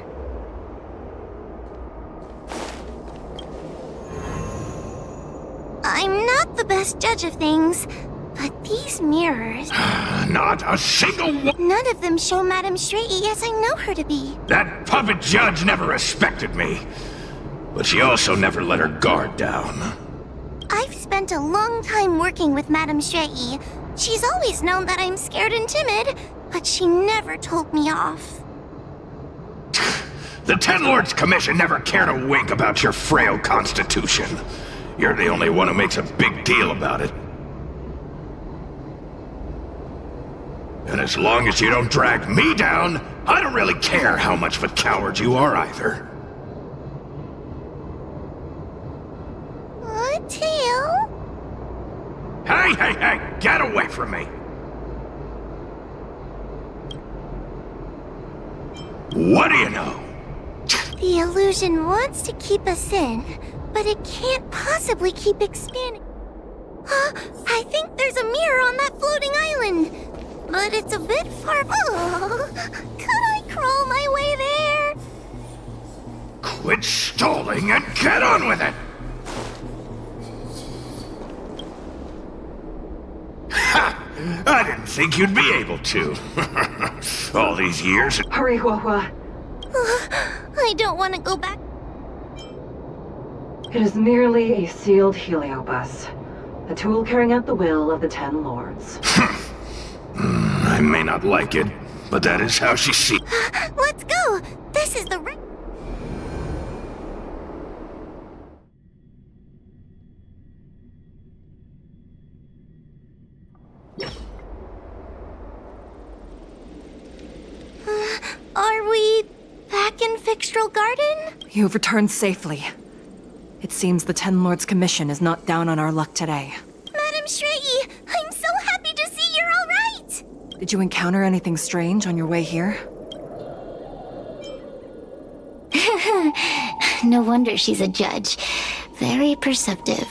I'm not the best judge of things, But these mirrors, Not a single one. none of them show Madame Straighty as I know her to be. That puppet judge never respected me. But she also never let her guard down. I've spent a long time working with Madame Straighty. She's always known that I'm scared and timid, but she never told me off. The Ten Lords Commission never cared a wink about your frail constitution. You're the only one who makes a big deal about it. And as long as you don't drag me down, I don't really care how much of a coward you are either. Tail? Hey, get away from me! What do you know? The illusion wants to keep us in, but it can't possibly keep expanding. I think there's a mirror on that floating island, but it's a bit far. Oh, could I crawl my way there? Quit stalling and get on with it! Ha! I didn't think you'd be able to. All these years. Hurry, Hua. I don't want to go back. It is merely a sealed heliobus. A tool carrying out the will of the Ten Lords. I may not like it, but that is how she sees. Let's go! This is the right. Are we back in Fixtral Garden? You've returned safely. It seems the Ten Lords Commission is not down on our luck today. Madame Straighty, I'm so happy to see you're all right! Did you encounter anything strange on your way here? No wonder she's a judge. Very perceptive.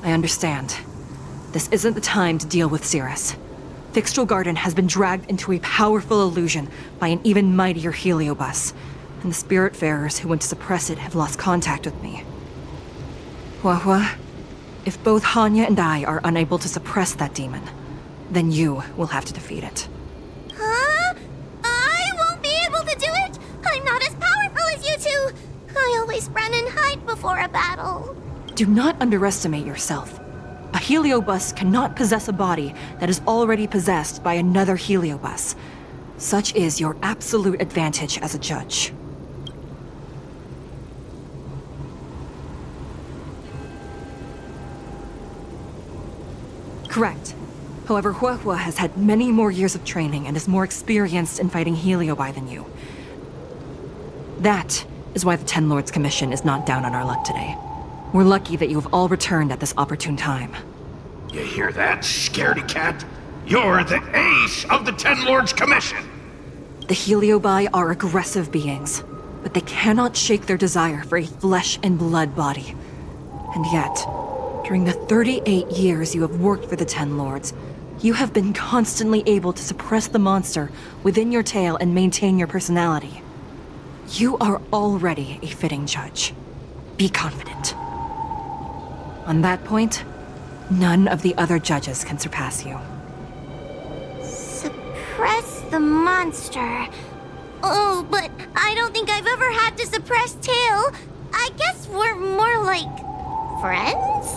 I understand. This isn't the time to deal with Cirrus. Fixtral Garden has been dragged into a powerful illusion by an even mightier heliobus, and the Spiritfarers who went to suppress it have lost contact with me. Hua, if both Hanya and I are unable to suppress that demon, then you will have to defeat it. Huh? I won't be able to do it! I'm not as powerful as you two! I always run and hide before a battle. Do not underestimate yourself. A heliobus cannot possess a body that is already possessed by another heliobus. Such is your absolute advantage as a judge. Correct. However, Hua has had many more years of training and is more experienced in fighting heliobi than you. That is why the Ten Lords Commission is not down on our luck today. We're lucky that you have all returned at this opportune time. You hear that, scaredy cat? You're the ace of the Ten Lords Commission! The heliobi are aggressive beings, but they cannot shake their desire for a flesh and blood body. And yet, during the 38 years you have worked for the Ten Lords, you have been constantly able to suppress the monster within your tail and maintain your personality. You are already a fitting judge. Be confident. On that point, none of the other judges can surpass you. Suppress the monster. Oh, but I don't think I've ever had to suppress Tail. I guess we're more like friends?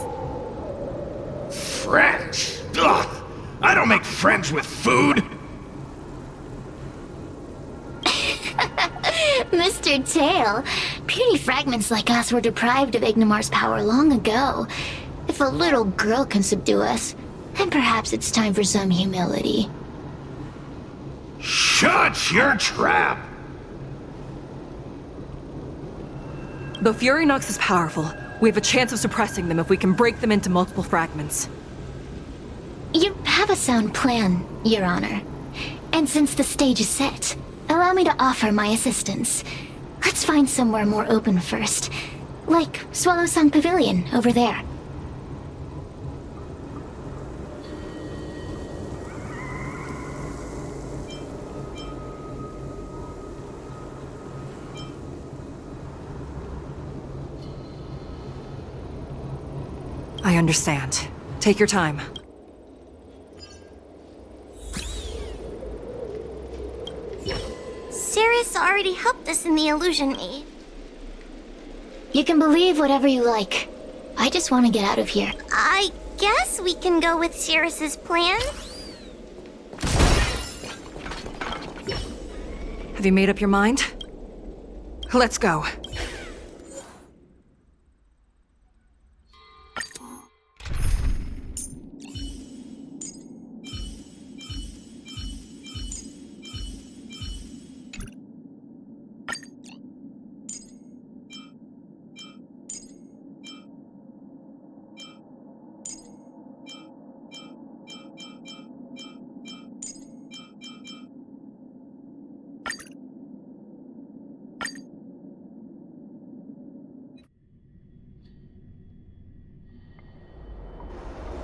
Friends? Ugh! I don't make friends with food! Mr. Tail, puny fragments like us were deprived of Ignimar's power long ago. If a little girl can subdue us, then perhaps it's time for some humility. Shut your trap! Though Fury Nox is powerful, we have a chance of suppressing them if we can break them into multiple fragments. You have a sound plan, Your Honor. And since the stage is set, allow me to offer my assistance. Let's find somewhere more open first. Like Swallow Song Pavilion, over there. I understand. Take your time. Cirrus already helped us in the illusion age. You can believe whatever you like. I just want to get out of here. I guess we can go with Cirrus's plan. Have you made up your mind? Let's go.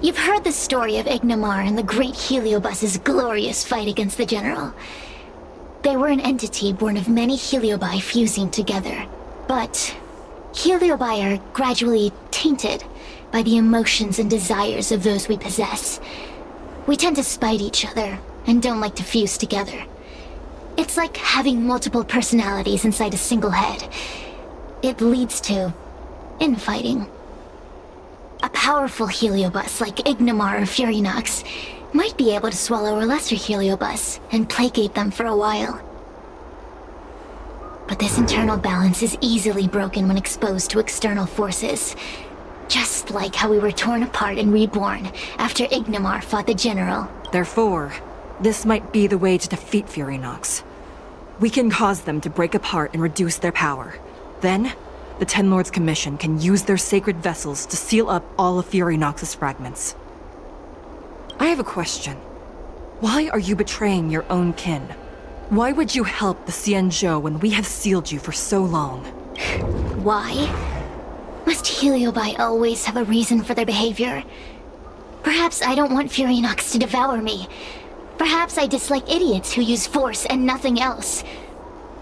You've heard the story of Ignamar and the great Heliobus's glorious fight against the General. They were an entity born of many Heliobi fusing together. But Heliobi are gradually tainted by the emotions and desires of those we possess. We tend to spite each other and don't like to fuse together. It's like having multiple personalities inside a single head. It leads to infighting. A powerful Heliobus like Ignamar or Furinox might be able to swallow a lesser Heliobus and placate them for a while. But this internal balance is easily broken when exposed to external forces. Just like how we were torn apart and reborn after Ignamar fought the General. Therefore, this might be the way to defeat Furinox. We can cause them to break apart and reduce their power. Then, the Ten Lords Commission can use their sacred vessels to seal up all of Furinox's fragments. I have a question. Why are you betraying your own kin? Why would you help the Xianzhou when we have sealed you for so long? Why? Must Heliobi always have a reason for their behavior? Perhaps I don't want Furinox to devour me. Perhaps I dislike idiots who use force and nothing else.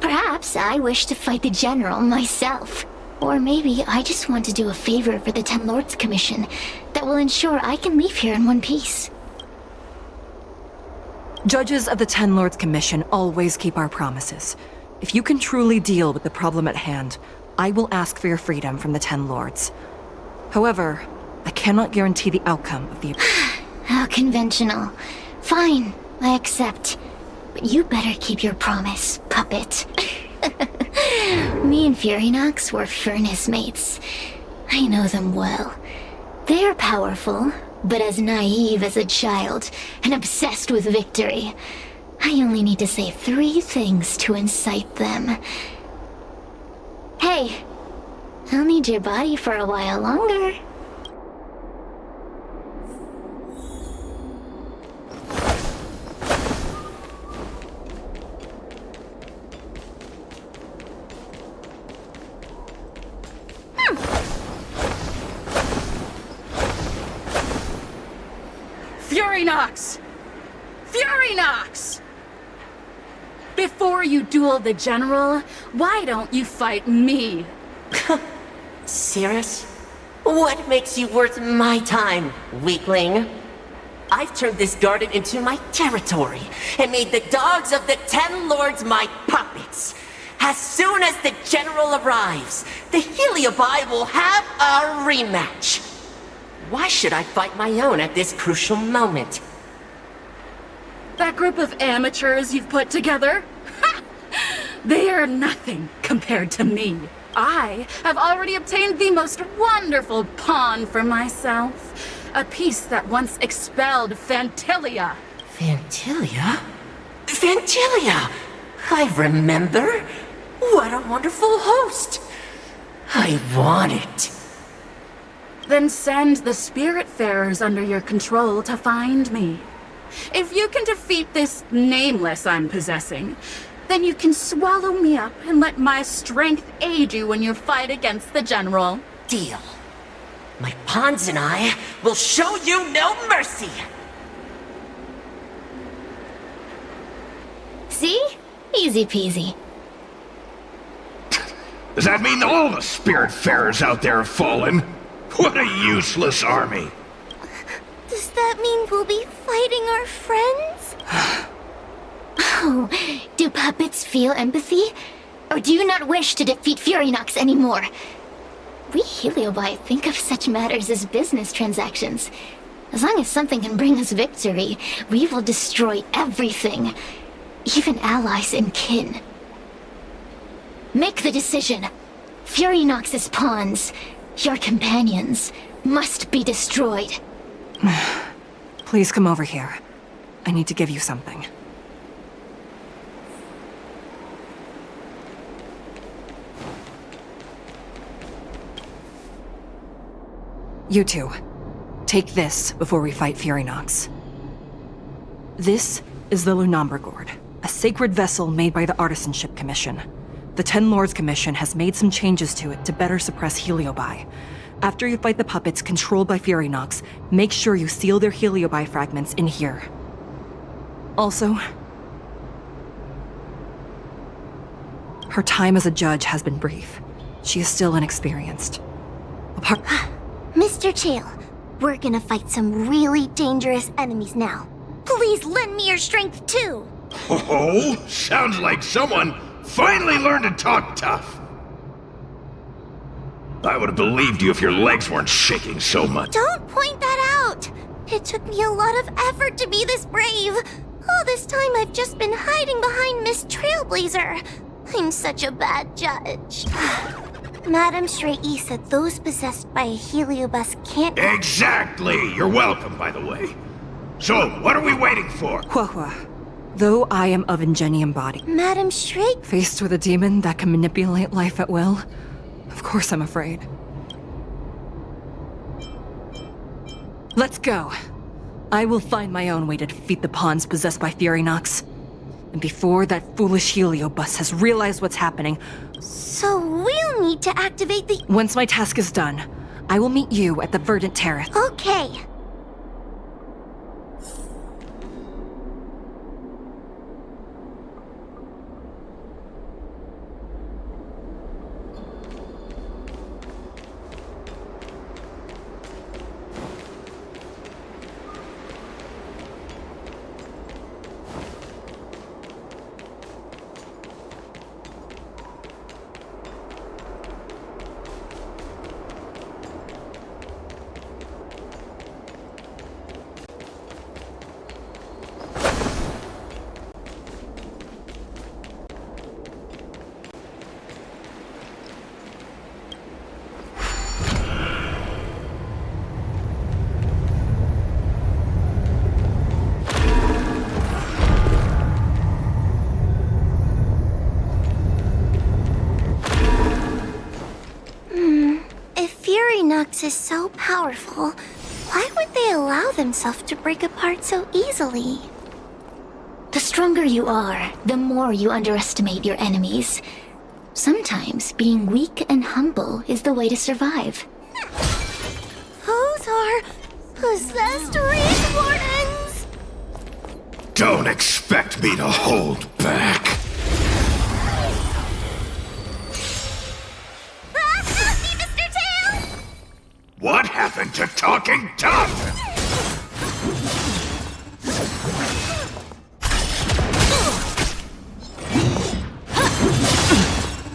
Perhaps I wish to fight the General myself. Or maybe I just want to do a favor for the Ten Lords Commission that will ensure I can leave here in one piece. Judges of the Ten Lords Commission always keep our promises. If you can truly deal with the problem at hand, I will ask for your freedom from the Ten Lords. However, I cannot guarantee the outcome of the... How conventional. Fine, I accept. But you better keep your promise, puppet. Me and Furinox were furnace mates. I know them well. They're powerful, but as naive as a child, and obsessed with victory. I only need to say 3 things to incite them. Hey, I'll need your body for a while longer. Furinox! Furinox! Before you duel the General, why don't you fight me? Cirrus? What makes you worth my time, weakling? I've turned this garden into my territory and made the dogs of the Ten Lords my puppets. As soon as the General arrives, the Heliobi will have a rematch. Why should I fight my own at this crucial moment? That group of amateurs you've put together? Ha! They are nothing compared to me. I have already obtained the most wonderful pawn for myself. A piece that once expelled Phantilia. Phantilia? Phantilia! I remember. What a wonderful host. I want it. Then send the Spiritfarers under your control to find me. If you can defeat this nameless I'm possessing, then you can swallow me up and let my strength aid you in your fight against the General. Deal. My pawns and I will show you no mercy! See? Easy peasy. Does that mean all the Spiritfarers out there have fallen? What a useless army! Does that mean we'll be fighting our friends? Oh, do puppets feel empathy? Or do you not wish to defeat Furynox anymore? We Heliobi think of such matters as business transactions. As long as something can bring us victory, we will destroy everything. Even allies and kin. Make the decision. Furynox's pawns, your companions, must be destroyed. Please come over here. I need to give you something. You two, take this before we fight Furynox. This is the Lunambra Gourd, a sacred vessel made by the Artisanship Commission. The Ten Lords Commission has made some changes to it to better suppress Heliobi. After you fight the puppets controlled by Furynox, make sure you seal their Heliobi fragments in here. Also, her time as a judge has been brief. She is still inexperienced. Apart... Mr. Chael, we're gonna fight some really dangerous enemies now. Please lend me your strength too! Oh, sounds like someone finally learned to talk tough. I would have believed you if your legs weren't shaking so much. Don't point that out! It took me a lot of effort to be this brave. All this time I've just been hiding behind Miss Trailblazer. I'm such a bad judge. Madame Shrei said those possessed by a heliobus can't... Exactly! You're welcome, by the way. So, what are we waiting for? Huahua, though I am of Ingenium body, Madame Shrei... faced with a demon that can manipulate life at will, of course I'm afraid. Let's go. I will find my own way to defeat the pawns possessed by Furynox. And before that foolish heliobus has realized what's happening... So we'll need to activate the... Once my task is done, I will meet you at the Verdant Terrace. Okay. Furynox is so powerful, why would they allow themselves to break apart so easily? The stronger you are, the more you underestimate your enemies. Sometimes being weak and humble is the way to survive. Those are possessed Wraith Wardens! Don't expect me to hold back. Help me, Mr. Tail! What happened to talking tough?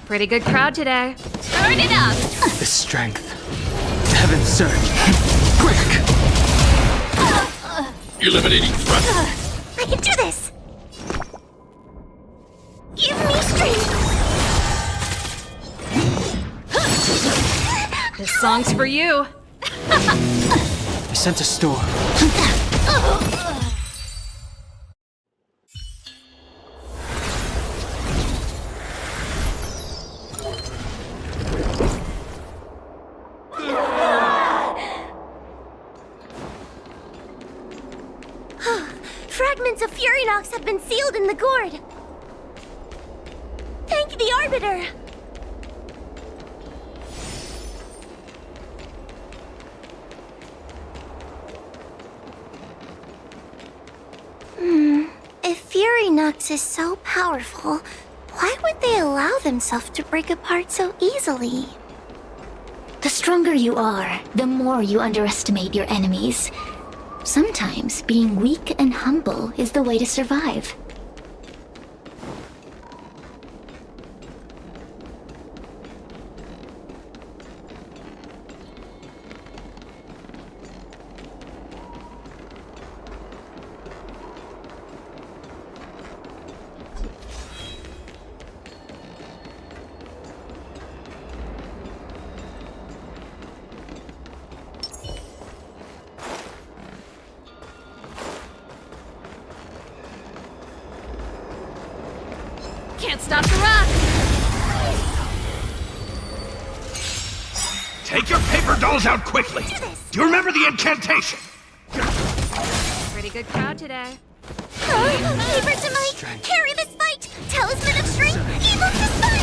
Pretty good crowd today. Turn it up! The strength. Heaven surge. Quick! Eliminating threat. I can do this! Give me strength! This song's for you. I sent a storm. Fragments of Furynox have been sealed in the gourd. Thank the Arbiter. If Furynox is so powerful, why would they allow themselves to break apart so easily? The stronger you are, the more you underestimate your enemies. Sometimes being weak and humble is the way to survive. Can't stop the rock! Take your paper dolls out quickly! Do you remember the incantation? Pretty good crowd today. Paper to Mike! Carry this fight! Talisman of strength! Evil to fight!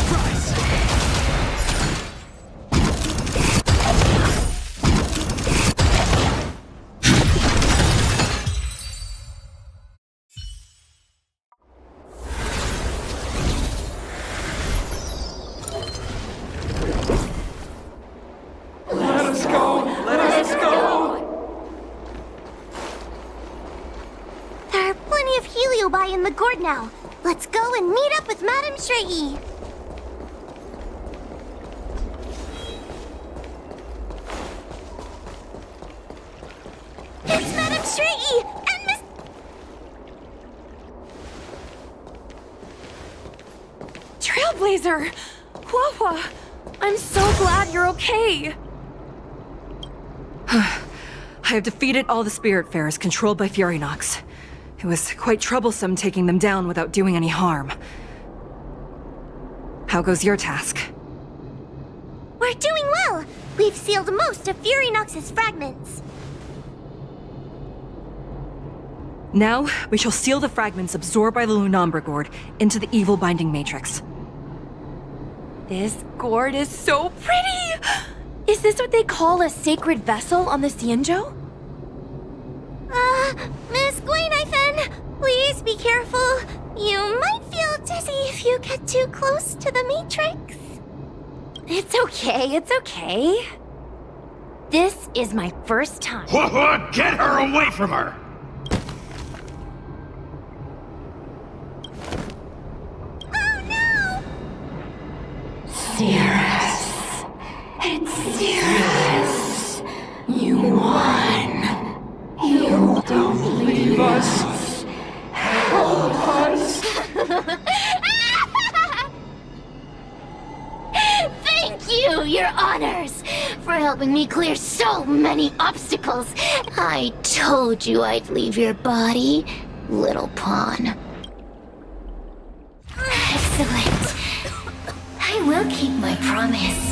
In the gourd now. Let's go and meet up with Madame Shrey. It's Madame Shrey and Miss... Trailblazer! Wawa! I'm so glad you're okay! I have defeated all the Spiritfarers controlled by Furynox. It was quite troublesome taking them down without doing any harm. How goes your task? We're doing well! We've sealed most of Furynox's fragments. Now, we shall seal the fragments absorbed by the Lunombra Gourd into the evil binding matrix. This gourd is so pretty! Is this what they call a sacred vessel on the Xianzhou? Miss Gwainifin, please be careful. You might feel dizzy if you get too close to the Matrix. It's okay, it's okay. This is my first time. What? Get her away from her! Oh no! Cirrus. It's Cirrus. You won. You don't leave us. Help us. Thank you, your honors, for helping me clear so many obstacles. I told you I'd leave your body, little pawn. Excellent. I will keep my promise.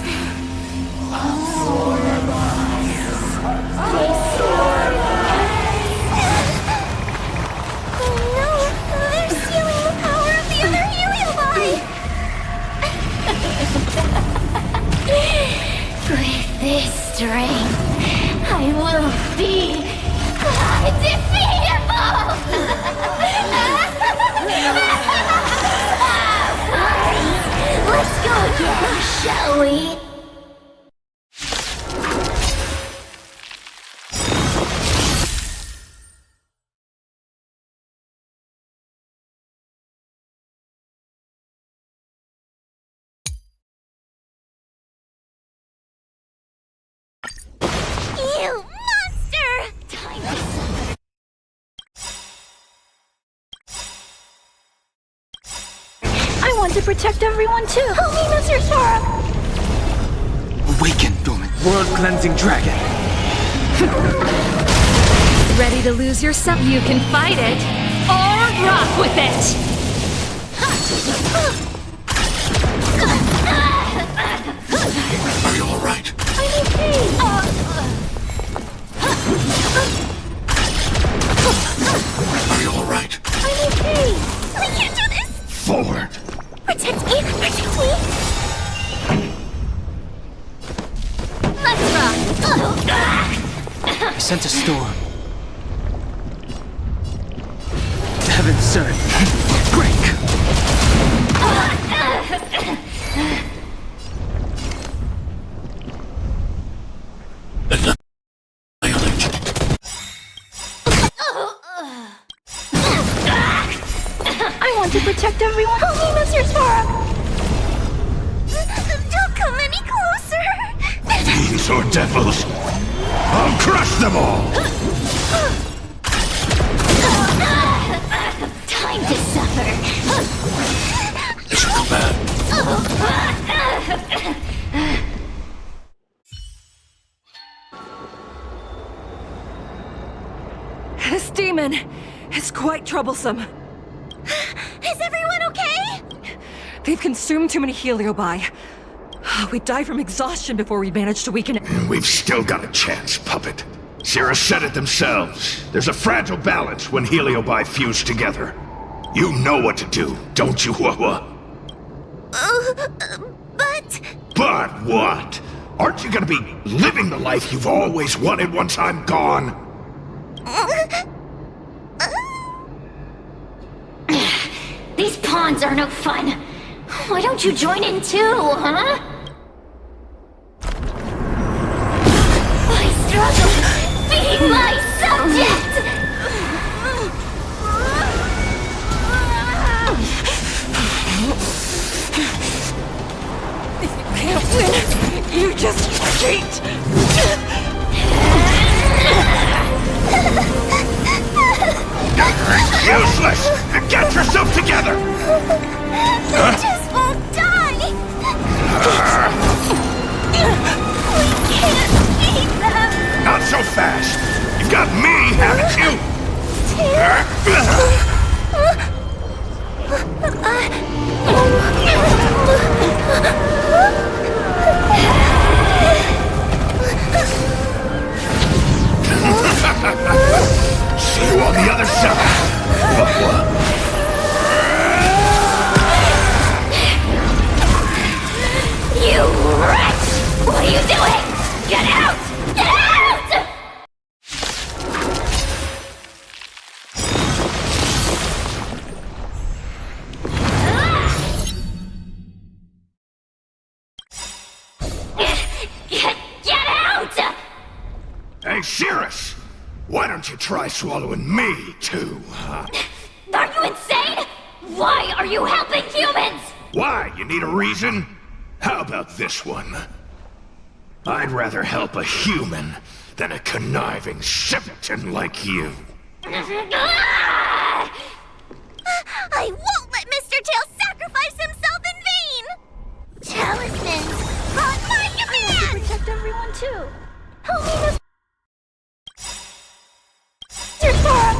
With this strength, I will be undefeatable! Let's go again, shall we? You monster! I want to protect everyone too. Help me, Mr. Sora! Awaken, dormant world-cleansing dragon! Ready to lose yourself? You can fight it, or rock with it! Are you alright? I'm okay! Are you alright? I'm okay! We can't do this! Forward! Protect me! Protect me! Let's rock! I sent a storm. Heaven surge. Break! to protect everyone. Help me, Mr. Buruk! Don't come any closer! Fiends or devils, I'll crush them all! Time to suffer. It's a command. This demon is quite troublesome. Is everyone okay? They've consumed too many heliobi. We died from exhaustion before we managed to weaken it. We've still got a chance, puppet. Sierra said it themselves. There's a fragile balance when heliobi fuse together. You know what to do, don't you, Wawa? But... But what? Aren't you gonna be living the life you've always wanted once I'm gone? These pawns are no fun. Why don't you join in too, huh? I struggle being my subject! If you can't win, you just cheat! Useless! Get yourself together! They just won't die! We can't beat them! Not so fast! You've got me, haven't you? See you on the other side! You wretch! What are you doing? Get out! Get out! Get out! Hey, Cirrus! Why don't you try swallowing me, too, huh? Are you insane? Why are you helping humans? Why? You need a reason? How about this one? I'd rather help a human than a conniving simpleton like you. I won't let Mr. Tail sacrifice himself in vain! Talismans! On my command! I have to protect everyone too! Help me, Mr. Buruk!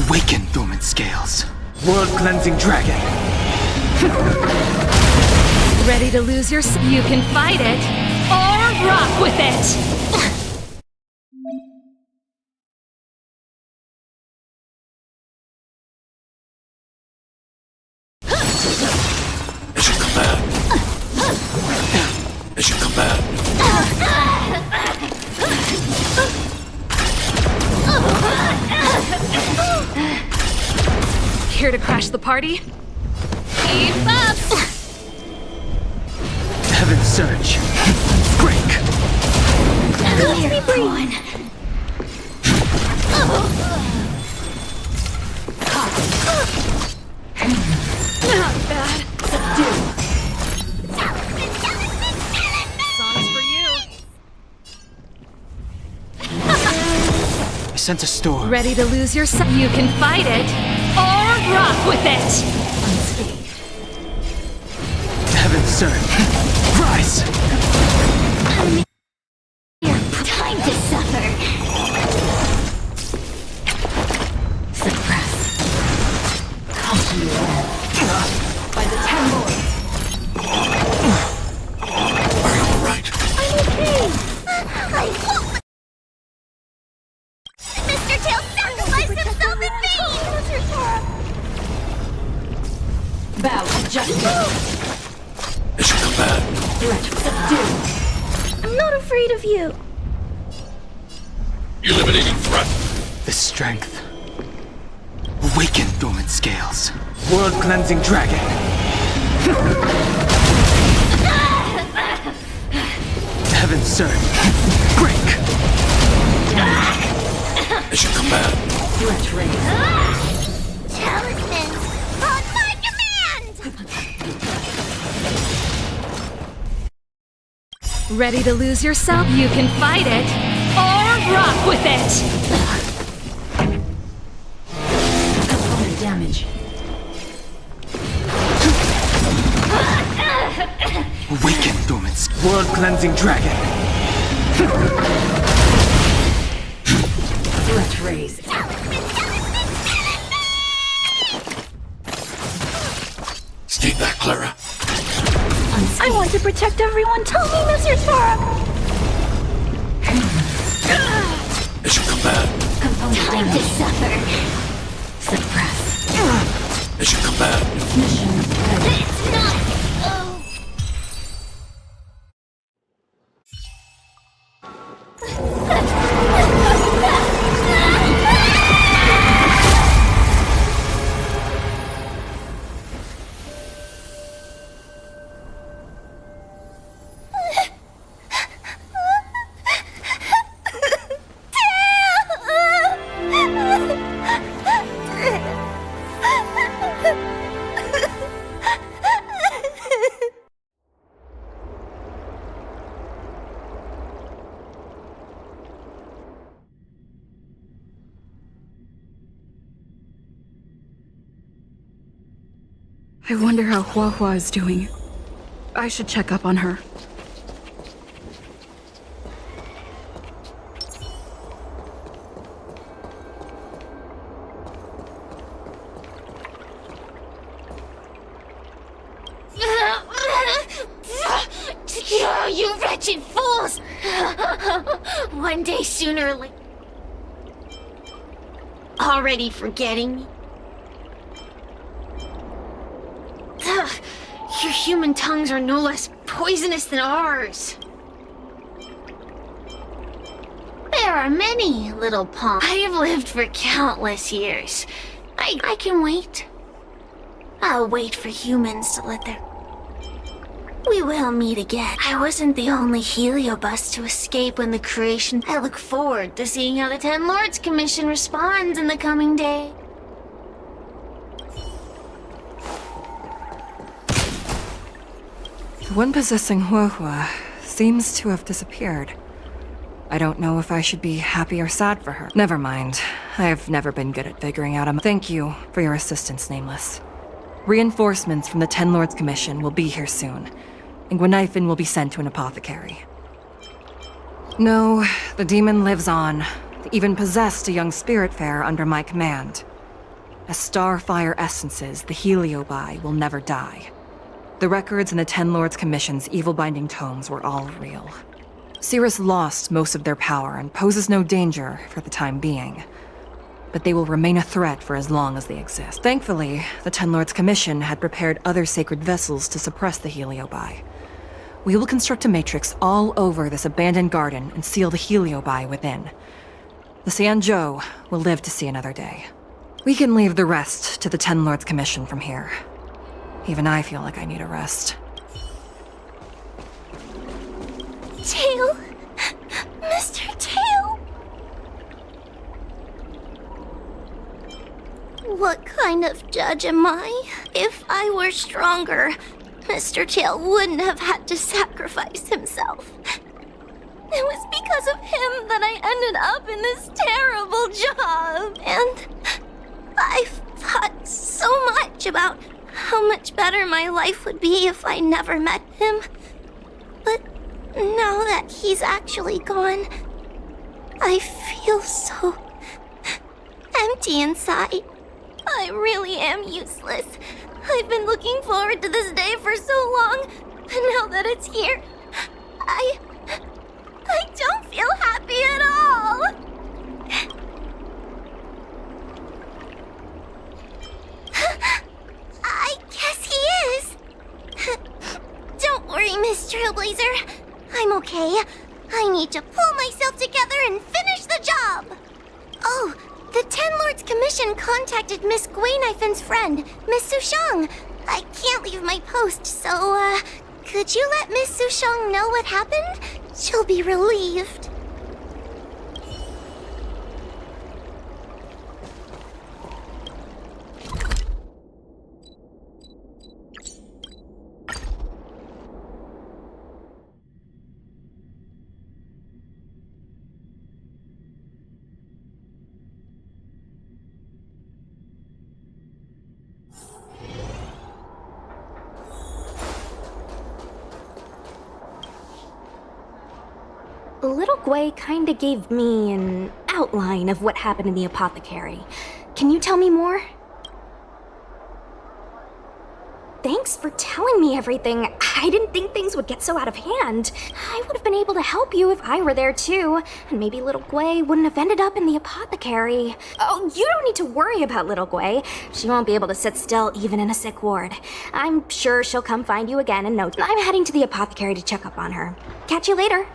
Awaken, dormant scales. World-cleansing dragon. Ready to lose your you can fight it, or rock with it! It's a command. It's a command. Here to crash the party? Keep up! Heaven surge. Break. Let me breathe. Not bad. Subdue. Songs for you. I sense a storm. Ready to lose your you can fight it, or rock with it! Heaven surge. Rise. Time to suffer. Suppress. By the 10 lords. Are you alright? I'm okay! I won't let Mr. Tail sacrifice himself in vain! Mr. Buruk! Bow to justice. It's a command. Threat subdue. I'm not afraid of you. Eliminating threat. The strength. Awaken, dormant scales. World-cleansing dragon. Heaven surge. Break. It's a command. Threat raised. Talismans! Ready to lose yourself? You can fight it, or rock with it! Component damage. Awaken, dormant world-cleansing dragon. Let's raise. Stay back, Clara. I want to protect everyone. Tell me, Mr. Buruk. Mission command. Time to suffer. Suppress. Mission command. Mission ready. It's not. Oh. I wonder how Hua Hua is doing. I should check up on her. You wretched fools! One day sooner or later. Already forgetting me? Your human tongues are no less poisonous than ours. There are many, little pawn. I have lived for countless years. I can wait. I'll wait for humans to let their... We will meet again. I wasn't the only Heliobus to escape when the creation... I look forward to seeing how the Ten Lords Commission responds in the coming day. The one possessing Hua Hua seems to have disappeared. I don't know if I should be happy or sad for her. Never mind. I've never been good at figuring out a... Thank you for your assistance, Nameless. Reinforcements from the Ten Lords Commission will be here soon, and Gwenithan will be sent to an apothecary. No, the demon lives on. They even possessed a young spiritfarer under my command. As starfire essences, the Heliobi will never die. The records in the Ten Lords Commission's evil-binding tomes were all real. Cirrus lost most of their power and poses no danger for the time being. But they will remain a threat for as long as they exist. Thankfully, the Ten Lords Commission had prepared other sacred vessels to suppress the Heliobi. We will construct a matrix all over this abandoned garden and seal the Heliobi within. The Xianzhou will live to see another day. We can leave the rest to the Ten Lords Commission from here. Even I feel like I need a rest. Tail! Mr. Tail! What kind of judge am I? If I were stronger, Mr. Tail wouldn't have had to sacrifice himself. It was because of him that I ended up in this terrible job. And I've thought so much about how much better my life would be if I never met him. But now that he's actually gone, I feel so empty inside. I really am useless. I've been looking forward to this day for so long, and now that it's here, I don't feel happy at all. I guess he is. Don't worry, Miss Trailblazer. I'm okay. I need to pull myself together and finish the job. Oh, the Ten Lords Commission contacted Miss Gwenithan's friend, Miss Sushang. I can't leave my post, so, could you let Miss Sushang know what happened? She'll be relieved. Little Gwei kinda gave me an outline of what happened in the apothecary. Can you tell me more? Thanks for telling me everything. I didn't think things would get so out of hand. I would have been able to help you if I were there too, and maybe Little Gwei wouldn't have ended up in the apothecary. Oh, you don't need to worry about Little Gwei. She won't be able to sit still even in a sick ward. I'm sure she'll come find you again in no time. I'm heading to the apothecary to check up on her. Catch you later.